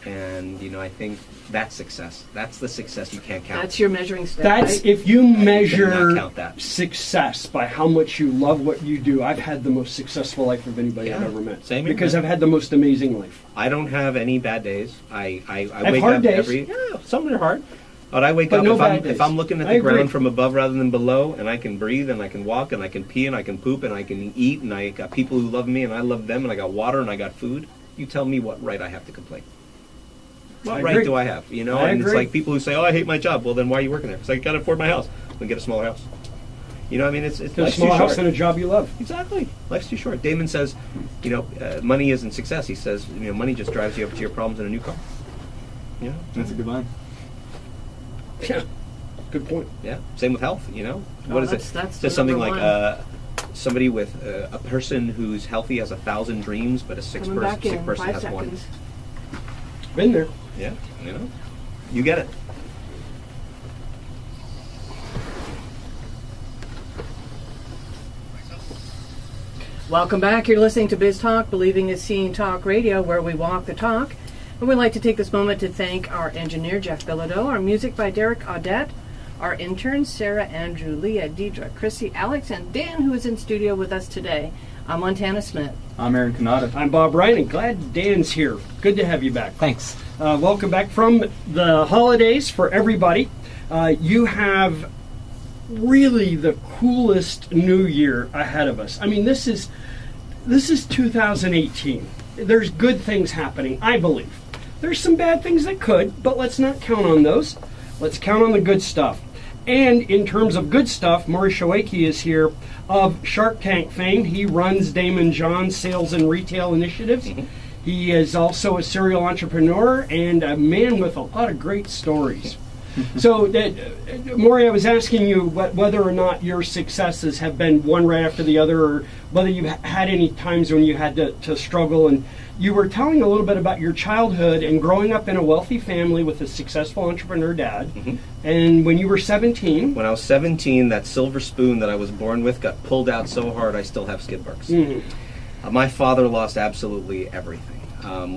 and I think that's success. That's the success you can't count. That's your measuring stick. That's right? if you measure count that. success by how much you love what you do. I've had the most successful life of anybody I've Yeah. ever met. Same here, because man. I've had the most amazing life. I don't have any bad days. I have wake hard up days. some are hard. But I wake But up no if bad I'm days. if I'm looking at I the agree. ground from above rather than below, and I can breathe and I can walk and I can pee and I can poop and I can eat and I got people who love me and I love them and I got water and I got food. You tell me what right I have to complain. What I right agree. do I have? I And it's agree. like people who say, "Oh, I hate my job." Well, then why are you working there? Because I got to afford my house. Then get a smaller house. I mean, it's A life's small too house short. and a job you love. Exactly. Life's too short. Damon says, money isn't success. He says, money just drives you up to your problems in a new car. That's a good line. Yeah. Good point. Yeah. Same with health. What is that's- it? that's It the says something number like somebody with a person who's healthy has 1,000 dreams, but a sick Coming back in person 5 has one. seconds. Been there. Yeah. You get it. Welcome back. You're listening to Biz Talk, Believing is Seeing Talk Radio, where we walk the talk. And we'd like to take this moment to thank our engineer, Jeff Bilodeau, our music by Derek Audette, our interns, Sarah, Andrew, Leah, Deidre, Chrissy, Alex, and Dan, who is in studio with us today. I'm Montana Smith. I'm Mary Canada. I'm Bob Ryan, and glad Dan's here. Good to have you back. Thanks. Welcome back from the holidays for everybody. You have really the coolest new year ahead of us. I mean, this is 2018. There's good things happening, I believe. There's some bad things that could, but let's not count on those. Let's count on the good stuff. And in terms of good stuff, Maury Shawakey is here of Shark Tank fame. He runs Damon John's sales and retail initiatives. He is also a serial entrepreneur and a man with a lot of great stories. So, Maury, I was asking you whether or not your successes have been one right after the other, or whether you've had any times when you had to struggle. And you were telling a little bit about your childhood and growing up in a wealthy family with a successful entrepreneur dad. And when you were 17... When I was 17, that silver spoon that I was born with got pulled out so hard I still have skid marks. My father lost absolutely everything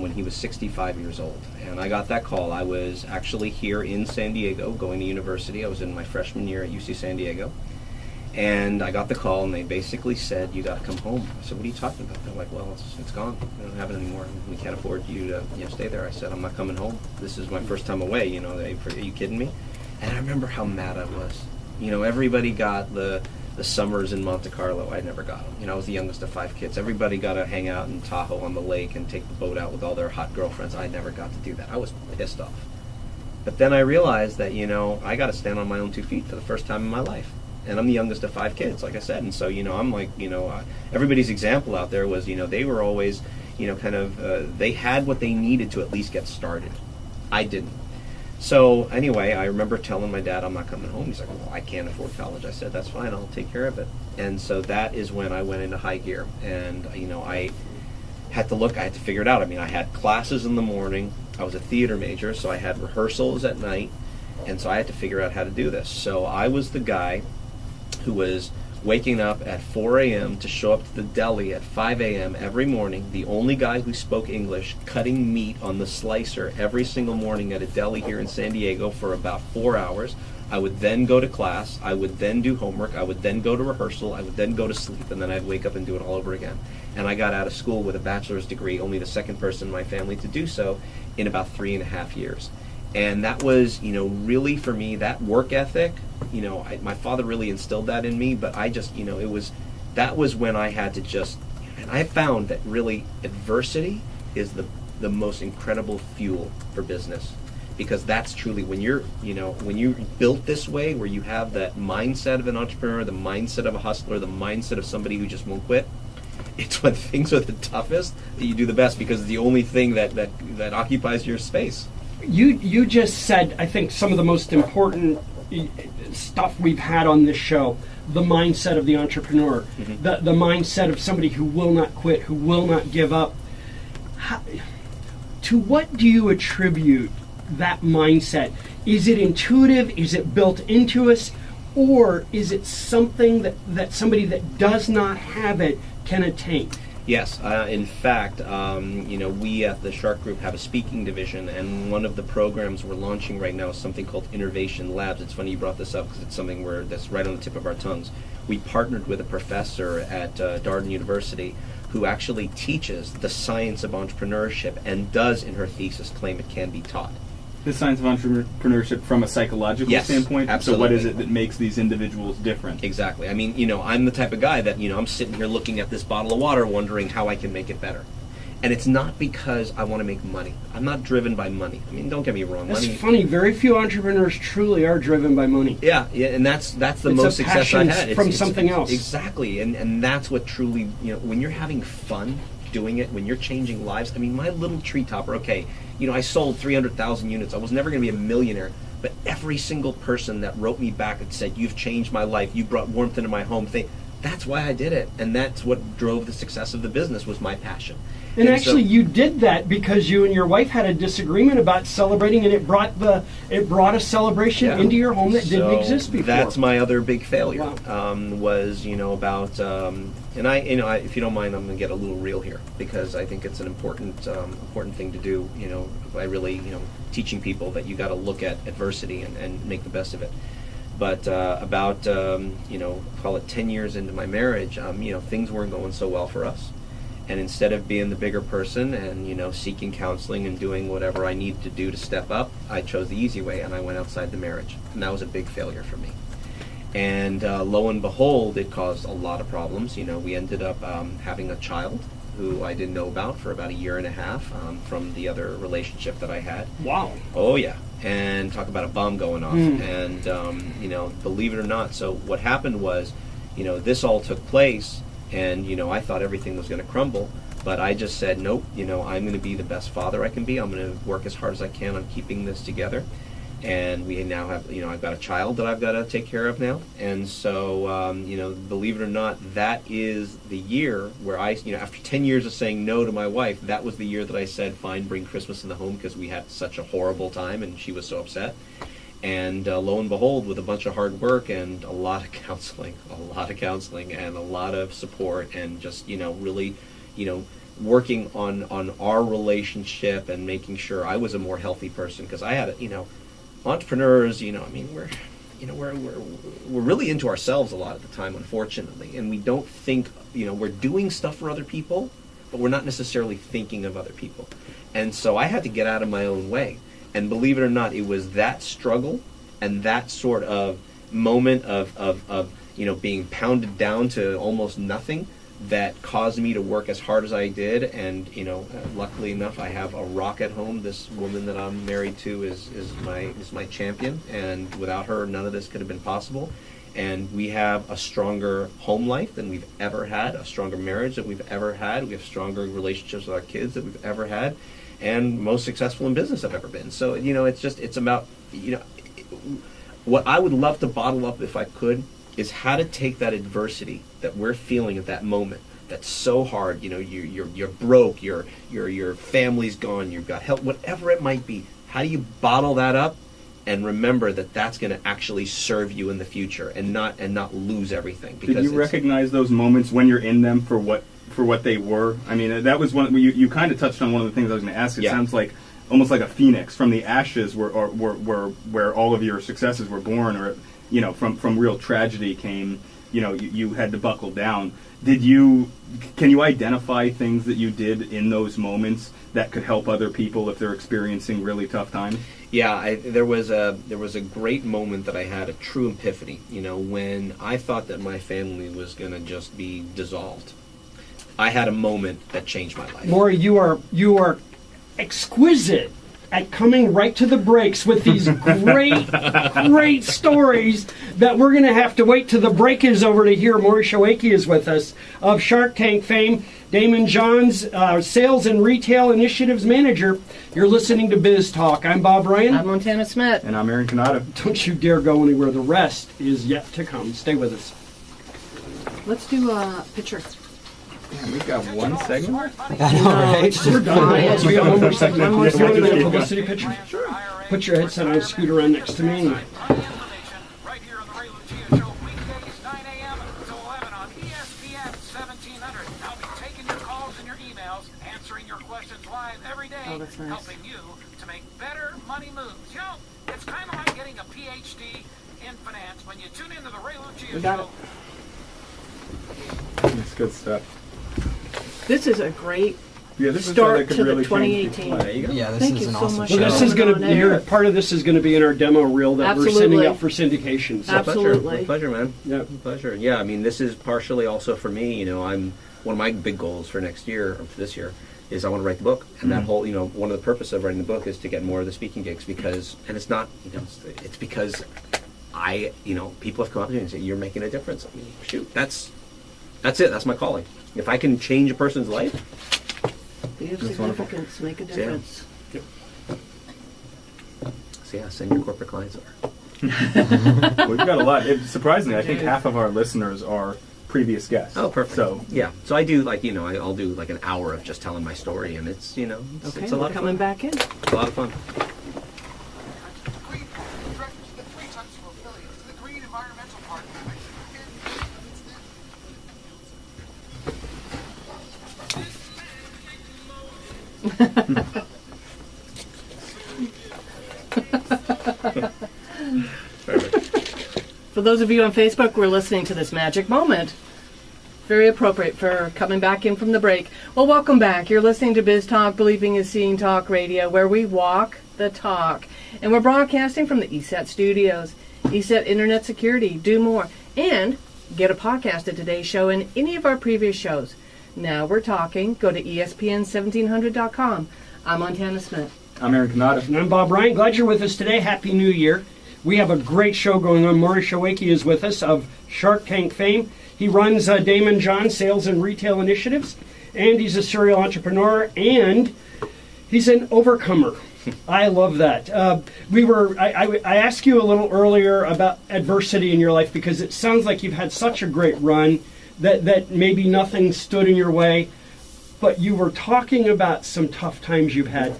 when he was 65 years old. And I got that call. I was actually here in San Diego going to university. I was in my freshman year at UC San Diego. And I got the call, and they basically said, "You got to come home." I said, "What are you talking about?" They're like, "Well, it's gone. We don't have it anymore. We can't afford you to stay there." I said, "I'm not coming home. This is my first time away. Are you kidding me?" And I remember how mad I was. Everybody got the summers in Monte Carlo. I never got them. I was the youngest of 5 kids. Everybody got to hang out in Tahoe on the lake and take the boat out with all their hot girlfriends. I never got to do that. I was pissed off. But then I realized that, I got to stand on my own 2 feet for the first time in my life. And I'm the youngest of 5 kids, like I said. And so, I'm like, everybody's example out there was, they were always, they had what they needed to at least get started. I didn't. So anyway, I remember telling my dad, "I'm not coming home." He's like, "Well, I can't afford college." I said, "That's fine. I'll take care of it." And so that is when I went into high gear. And, I had to figure it out. I mean, I had classes in the morning. I was a theater major, so I had rehearsals at night. And so I had to figure out how to do this. So I was the guy who was waking up at 4 a.m. to show up to the deli at 5 a.m. every morning, the only guy who spoke English, cutting meat on the slicer every single morning at a deli here in San Diego for about 4 hours. I would then go to class, I would then do homework, I would then go to rehearsal, I would then go to sleep, and then I'd wake up and do it all over again. And I got out of school with a bachelor's degree, only the second person in my family to do so, in about 3.5 years. And that was, really for me, that work ethic, my father really instilled that in me, but I just, that was when I had to just, and I found that really adversity is the most incredible fuel for business. because that's truly when you're built this way, where you have that mindset of an entrepreneur, the mindset of a hustler, the mindset of somebody who just won't quit. It's when things are the toughest that you do the best, because it's the only thing that occupies your space. You just said, I think, some of the most important stuff we've had on this show. The mindset of the entrepreneur, the mindset of somebody who will not quit, who will not give up. To what do you attribute that mindset? Is it intuitive? Is it built into us? Or is it something that somebody that does not have it can attain? Yes, in fact, we at the Shark Group have a speaking division, and one of the programs we're launching right now is something called Innovation Labs. It's funny you brought this up, because it's something that's right on the tip of our tongues. We partnered with a professor at Darden University who actually teaches the science of entrepreneurship, and does, in her thesis, claim it can be taught. The science of entrepreneurship from a psychological standpoint? Absolutely. So what is it that makes these individuals different? Exactly. I mean, I'm the type of guy that, I'm sitting here looking at this bottle of water wondering how I can make it better. And it's not because I want to make money. I'm not driven by money. I mean, don't get me wrong. That's funny. Very few entrepreneurs truly are driven by money. Yeah, and that's the it's most success I've had. From something else. Exactly. And that's what truly, when you're having fun doing it, when you're changing lives. I mean, my little tree topper, okay, I sold 300,000 units. I was never going to be a millionaire. But every single person that wrote me back and said, "You've changed my life, you brought warmth into my home," that's why I did it. And that's what drove the success of the business, was my passion. And actually, you did that because you and your wife had a disagreement about celebrating, and it brought a celebration into your home that didn't exist before. That's my other big failure. Wow. Was about and I if you don't mind, I'm going to get a little real here, because I think it's an important thing to do. By really teaching people that you got to look at adversity and make the best of it. But about call it 10 years into my marriage, things weren't going so well for us. And instead of being the bigger person and seeking counseling and doing whatever I needed to do to step up, I chose the easy way, and I went outside the marriage, and that was a big failure for me. And lo and behold, it caused a lot of problems. We ended up having a child who I didn't know about for about a year and a half from the other relationship that I had. Wow. Oh yeah, and talk about a bomb going off. And believe it or not, so what happened was, this all took place. And, I thought everything was going to crumble, but I just said, nope, I'm going to be the best father I can be. I'm going to work as hard as I can on keeping this together. And we now have, I've got a child that I've got to take care of now. And so, believe it or not, that is the year where after 10 years of saying no to my wife, that was the year that I said, fine, bring Christmas in the home, because we had such a horrible time and she was so upset. And lo and behold, with a bunch of hard work and a lot of counseling and a lot of support, and just, really, working on our relationship and making sure I was a more healthy person, because I had, entrepreneurs, we're really into ourselves a lot at the time, unfortunately, and we don't think, we're doing stuff for other people, but we're not necessarily thinking of other people. And so I had to get out of my own way. And believe it or not, it was that struggle and that sort of moment of being pounded down to almost nothing that caused me to work as hard as I did. And luckily enough, I have a rock at home. This woman that I'm married to is my champion, and without her, none of this could have been possible. And we have a stronger home life than we've ever had, a stronger marriage that we've ever had. We have stronger relationships with our kids that we've ever had, and most successful in business I've ever been. So, it's about, what I would love to bottle up if I could is how to take that adversity that we're feeling at that moment that's so hard. You're broke, your family's gone, you've got help, whatever it might be. How do you bottle that up and remember that that's going to actually serve you in the future, and not lose everything? Because did you recognize those moments when you're in them for what they were? I mean, that was one. You kind of touched on one of the things I was going to ask. It sounds like almost like a phoenix from the ashes, where all of your successes were born, or from real tragedy came. You had to buckle down. Can you identify things that you did in those moments that could help other people if they're experiencing really tough times? Yeah, there was a great moment that I had, a true epiphany. When I thought that my family was going to just be dissolved, I had a moment that changed my life. Maury, you are exquisite at coming right to the breaks with these great stories that we're going to have to wait till the break is over to hear. Maury Shawakey is with us of Shark Tank fame. Damon Johns, Sales and Retail Initiatives Manager. You're listening to Biz Talk. I'm Bob Ryan. I'm Montana Smith. And I'm Aaron Canada. Don't you dare go anywhere. The rest is yet to come. Stay with us. Let's do a picture. Man, we've got one segment. We're done. We got one more segment. One more You want to do a segment. publicity picture? Sure. Put your headset on and scoot around next to me. Right here on the Ray Lucia Show, weekdays 9 a.m. to 11 on ESPN 1700. I'll be taking your calls and your emails, answering your questions live every day, Oh, that's nice. helping you to make better money moves. You know, it's kind of like getting a PhD in finance when you tune into the Ray Lucia We got Show. That's good stuff. This is a great Yeah, this start is that to the really change 2018. people's There you go. Yeah, this Thank is you an so awesome much. show. Well, this is going On to air. part of this is going to be in our demo reel that we're Absolutely. sending up for syndication. So. Absolutely. My pleasure, man. Yeah. My pleasure. Yeah, I mean, this is partially also for me. You know, I'm one of my big goals for next year, or for this year, is I want to write the book. And that whole, you know, one of the purpose of writing the book is to get more of the speaking gigs because, and it's not, you know, it's because people have come up to me and say, you're making a difference. I mean, shoot, that's it. That's my calling. If I can change a person's life, Be of That's wonderful. significance, make a difference. so yeah, send your corporate clients over. We've got a lot. Surprisingly, I think half of our listeners are previous guests. Oh, perfect. So Yeah, so I do I'll do like an hour of just telling my story, and it's Okay, it's a we're lot of coming fun. back in. A lot of fun. Green, directed to the three Tunstall affiliates, the Green Environmental Party. For those of you on Facebook, we're listening to this magic moment. Very appropriate for coming back in from the break. Well, welcome back. You're listening to Biz Talk, Believing is Seeing Talk Radio, where we walk the talk. And we're broadcasting from the ESET studios. ESET Internet Security, do more. And get a podcast of today's show and any of our previous shows. Now we're talking. Go to ESPN1700.com. I'm Montana Smith. I'm Aaron Canada. And I'm Bob Ryan. Glad you're with us today. Happy New Year. We have a great show going on. Maury Shawakey is with us of Shark Tank fame. He runs Damon John Sales and Retail Initiatives, and he's a serial entrepreneur, and he's an overcomer. I love that. I asked you a little earlier about adversity in your life because it sounds like you've had such a great run that maybe nothing stood in your way, but you were talking about some tough times you've had.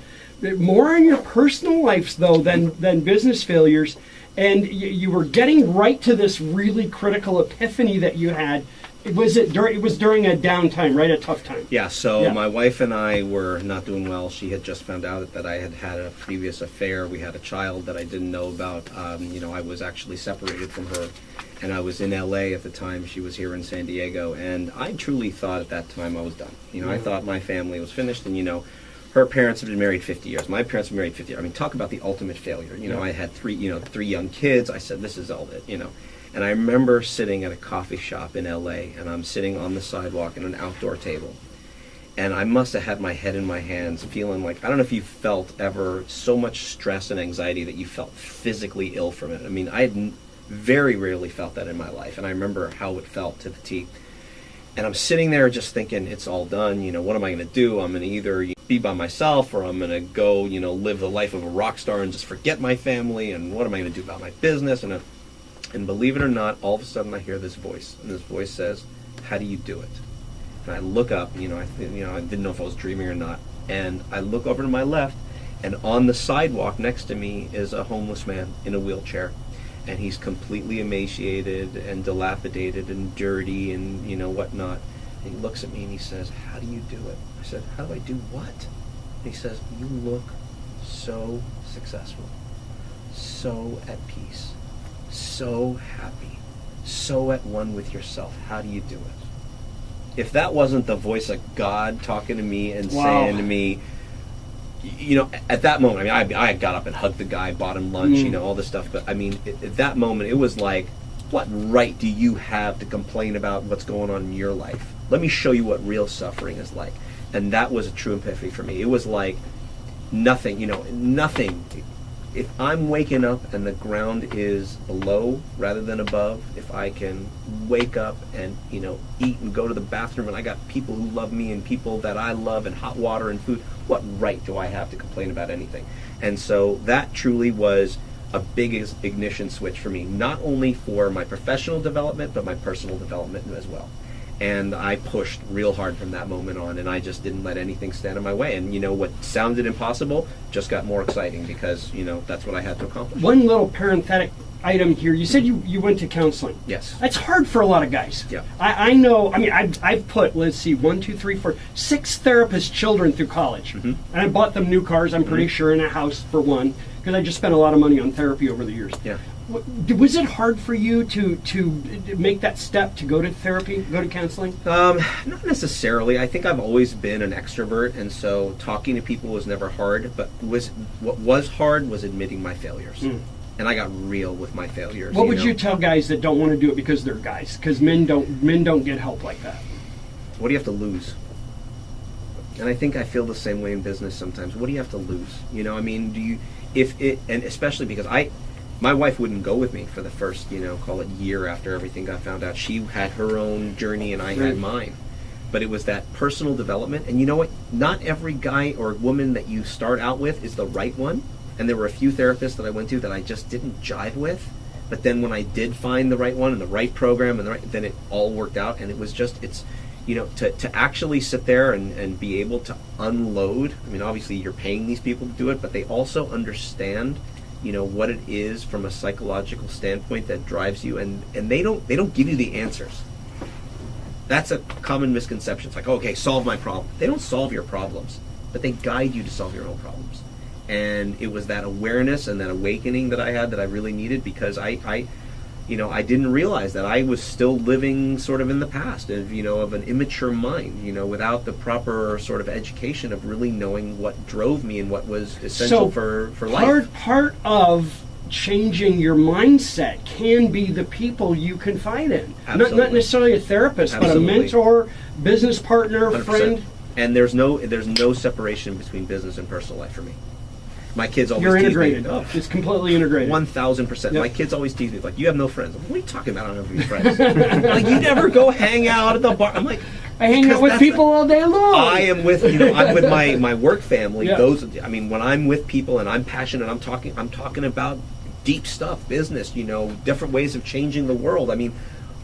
More in your personal lives, though, than business failures. And you were getting right to this really critical epiphany that you had. It was during a downtime, right? A tough time. Yeah, so Yeah. my wife and I were not doing well. She had just found out that I had had a previous affair. We had a child that I didn't know about. I was actually separated from her, and I was in LA at the time. She was here in San Diego, and I truly thought at that time I was done. I thought my family was finished, and her parents have been married 50 years. My parents have been married 50 years. I mean, talk about the ultimate failure. I had three young kids. I said, this is all it, And I remember sitting at a coffee shop in LA, and I'm sitting on the sidewalk at an outdoor table. And I must have had my head in my hands, feeling like, I don't know if you felt ever so much stress and anxiety that you felt physically ill from it. I mean, I had very rarely felt that in my life, and I remember how it felt to the T. And I'm sitting there just thinking, it's all done. What am I going to do? I'm going to either be by myself, or I'm going to go, live the life of a rock star and just forget my family. And what am I going to do about my business? And believe it or not, all of a sudden I hear this voice, and this voice says, "How do you do it?" And I look up. I didn't know if I was dreaming or not. And I look over to my left, and on the sidewalk next to me is a homeless man in a wheelchair. And he's completely emaciated and dilapidated and dirty and whatnot. And he looks at me and he says, "How do you do it?" I said, "How do I do what?" And he says, "You look so successful, so at peace, so happy, so at one with yourself. How do you do it?" If that wasn't the voice of God talking to me and saying to me, at that moment, I mean, I got up and hugged the guy, bought him lunch, all this stuff. But I mean, at that moment, it was like, what right do you have to complain about what's going on in your life? Let me show you what real suffering is like. And that was a true epiphany for me. It was like, nothing, nothing. If I'm waking up and the ground is below rather than above, if I can wake up and, eat and go to the bathroom and I got people who love me and people that I love and hot water and food, what right do I have to complain about anything? And so that truly was a big ignition switch for me, not only for my professional development, but my personal development as well. And I pushed real hard from that moment on, and I just didn't let anything stand in my way. And what sounded impossible just got more exciting because, that's what I had to accomplish. One little parenthetic item here. You said you went to counseling. Yes. That's hard for a lot of guys. Yeah. I know, I've put, let's see, 1, 2, 3, 4, 6 therapist children through college. Mm-hmm. And I bought them new cars, I'm pretty sure, and a house for one, because I just spent a lot of money on therapy over the years. Yeah. Was it hard for you to make that step to go to therapy, go to counseling? Not necessarily. I think I've always been an extrovert, and so talking to people was never hard. But what was hard was admitting my failures, and I got real with my failures. What would you tell guys that don't want to do it because they're guys? Because men don't get help like that. What do you have to lose? And I think I feel the same way in business sometimes. What do you have to lose? And especially because my wife wouldn't go with me for the first, call it year after everything got found out. She had her own journey and I had mine. But it was that personal development. And you know what? Not every guy or woman that you start out with is the right one. And there were a few therapists that I went to that I just didn't jive with. But then when I did find the right one and the right program then it all worked out. And it was just, to actually sit there and be able to unload. I mean, obviously you're paying these people to do it, but they also understand what it is from a psychological standpoint that drives you, and they don't give you the answers. That's a common misconception. It's like, okay, solve my problem. They don't solve your problems, but they guide you to solve your own problems. And it was that awareness and that awakening that I had that I really needed, because I didn't realize that I was still living sort of in the past of an immature mind, without the proper sort of education of really knowing what drove me and what was essential for life. Part of changing your mindset can be the people you confide in. Not necessarily a therapist, Absolutely. But a mentor, business partner, 100%. Friend. And there's no separation between business and personal life for me. My kids always You're tease integrated. me. Oh, It's completely integrated. 1,000%. Yep. My kids always tease me, like, you have no friends. I'm like, what are you talking about? I don't have any friends. Like, you never go hang out at the bar. I'm like, I hang out with people all day long. I am with, I'm with my work family. Yeah. When I'm with people and I'm passionate, I'm talking about deep stuff, business, different ways of changing the world. I mean,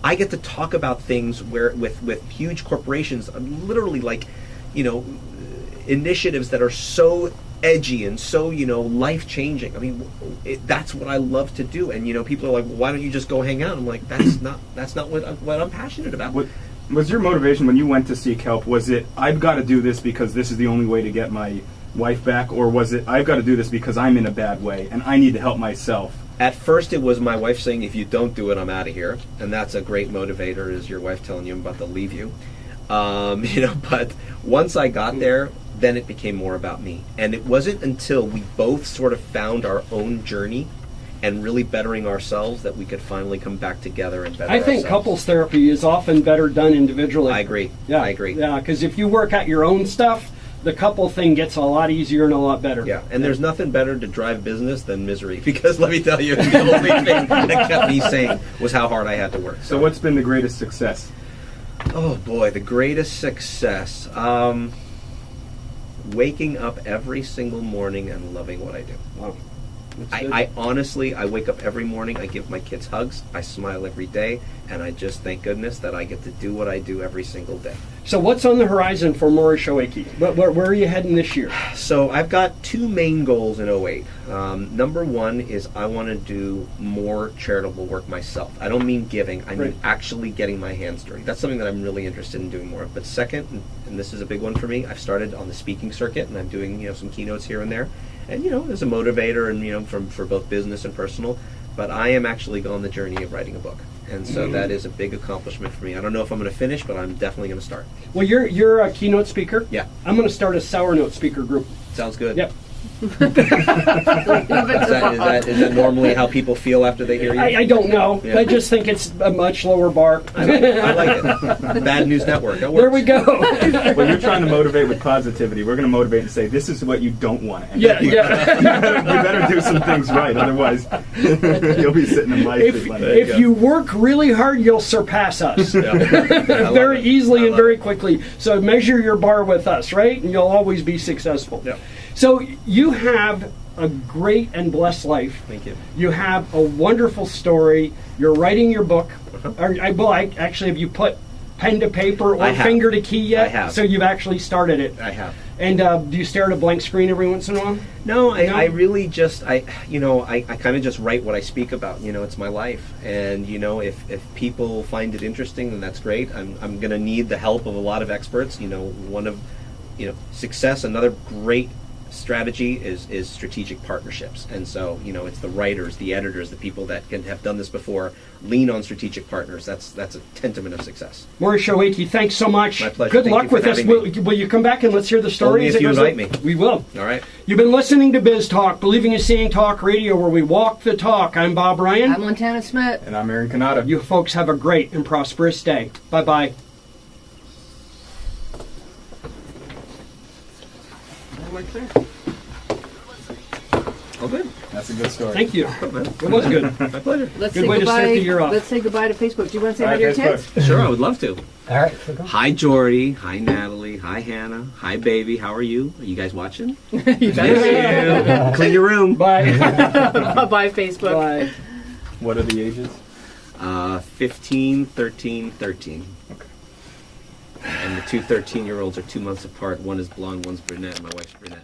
I get to talk about things with huge corporations, literally like, initiatives that are so edgy and so life-changing. I mean, that's what I love to do. And people are like, well, why don't you just go hang out? I'm like, that's not what I'm passionate about. What was your motivation when you went to seek help? Was it, I've got to do this because this is the only way to get my wife back, or was it, I've got to do this because I'm in a bad way and I need to help myself? At first it was my wife saying, if you don't do it, I'm out of here. And that's a great motivator, is your wife telling you I'm about to leave you. But once I got there, then it became more about me. And it wasn't until we both sort of found our own journey and really bettering ourselves that we could finally come back together and better ourselves. I think couples therapy is often better done individually. I agree. Yeah, I agree. Yeah, because if you work out your own stuff, the couple thing gets a lot easier and a lot better. Yeah, and there's nothing better to drive business than misery, because let me tell you, the only thing that kept me sane was how hard I had to work. So what's been the greatest success? Oh boy, the greatest success. Waking up every single morning and loving what I do. Wow. I honestly, I wake up every morning, I give my kids hugs, I smile every day, and I just thank goodness that I get to do what I do every single day. So what's on the horizon for Maury Shawakey? Where are you heading this year? So I've got two main goals in 08. Number one is I want to do more charitable work myself. I don't mean giving, I mean actually getting my hands dirty. That's something that I'm really interested in doing more of. But second, and this is a big one for me, I've started on the speaking circuit, and I'm doing some keynotes here and there. And as a motivator, and for both business and personal, but I am actually on the journey of writing a book, and so that is a big accomplishment for me. I don't know if I'm going to finish, but I'm definitely going to start. Well, you're a keynote speaker. Yeah, I'm going to start a sour note speaker group. sounds good. Yep. Is that normally how people feel after they hear you? I don't know. Yeah. I just think it's a much lower bar. I like it. Bad News Network. That works. There we go. When you're trying to motivate with positivity, we're going to motivate and say, this is what you don't want. And Yeah, you better do some things right, otherwise you'll be sitting in my seat. If you work really hard, you'll surpass us Yeah. very easily and very quickly. So measure your bar with us, right? And you'll always be successful. Yeah. So you have a great and blessed life. Thank you. You have a wonderful story. You're writing your book. Actually, have you put pen to paper I or have. finger to key yet? I have. So you've actually started it. I have. And do you stare at a blank screen every once in a while? No, No? I really just, I kind of just write what I speak about. It's my life. And, if people find it interesting, then that's great. I'm going to need the help of a lot of experts. One of, success, another great strategy is strategic partnerships. And so, it's the writers, the editors, the people that have done this before, lean on strategic partners. That's a testament of success. Maury Shawaki, thanks so much. My pleasure. Good Thank luck you for with us. having me. Will you come back and let's hear the story? Only as if it you goes invite on? me. We will. All right. You've been listening to Biz Talk, Believing is Seeing Talk Radio, where we walk the talk. I'm Bob Ryan. I'm Montana Smith. And I'm Aaron Canada. You folks have a great and prosperous day. Bye-bye. Oh, good. That's a good story. Thank you. Oh, man. It was good. My pleasure. Let's Good say way to start goodbye. the year off. Let's say goodbye to Facebook. Do you want to say All hi right, to your Facebook. kids? Sure, I would love to. All right, so go. Hi, Jordy. Hi, Natalie. Hi, Hannah. Hi, baby. How are you? Are you guys watching? You better Clean your room. Bye. Bye, Facebook. Bye. What are the ages? 15, 13, 13. Okay. And the two 13-year-olds are 2 months apart. One is blonde, one's brunette. My wife's brunette.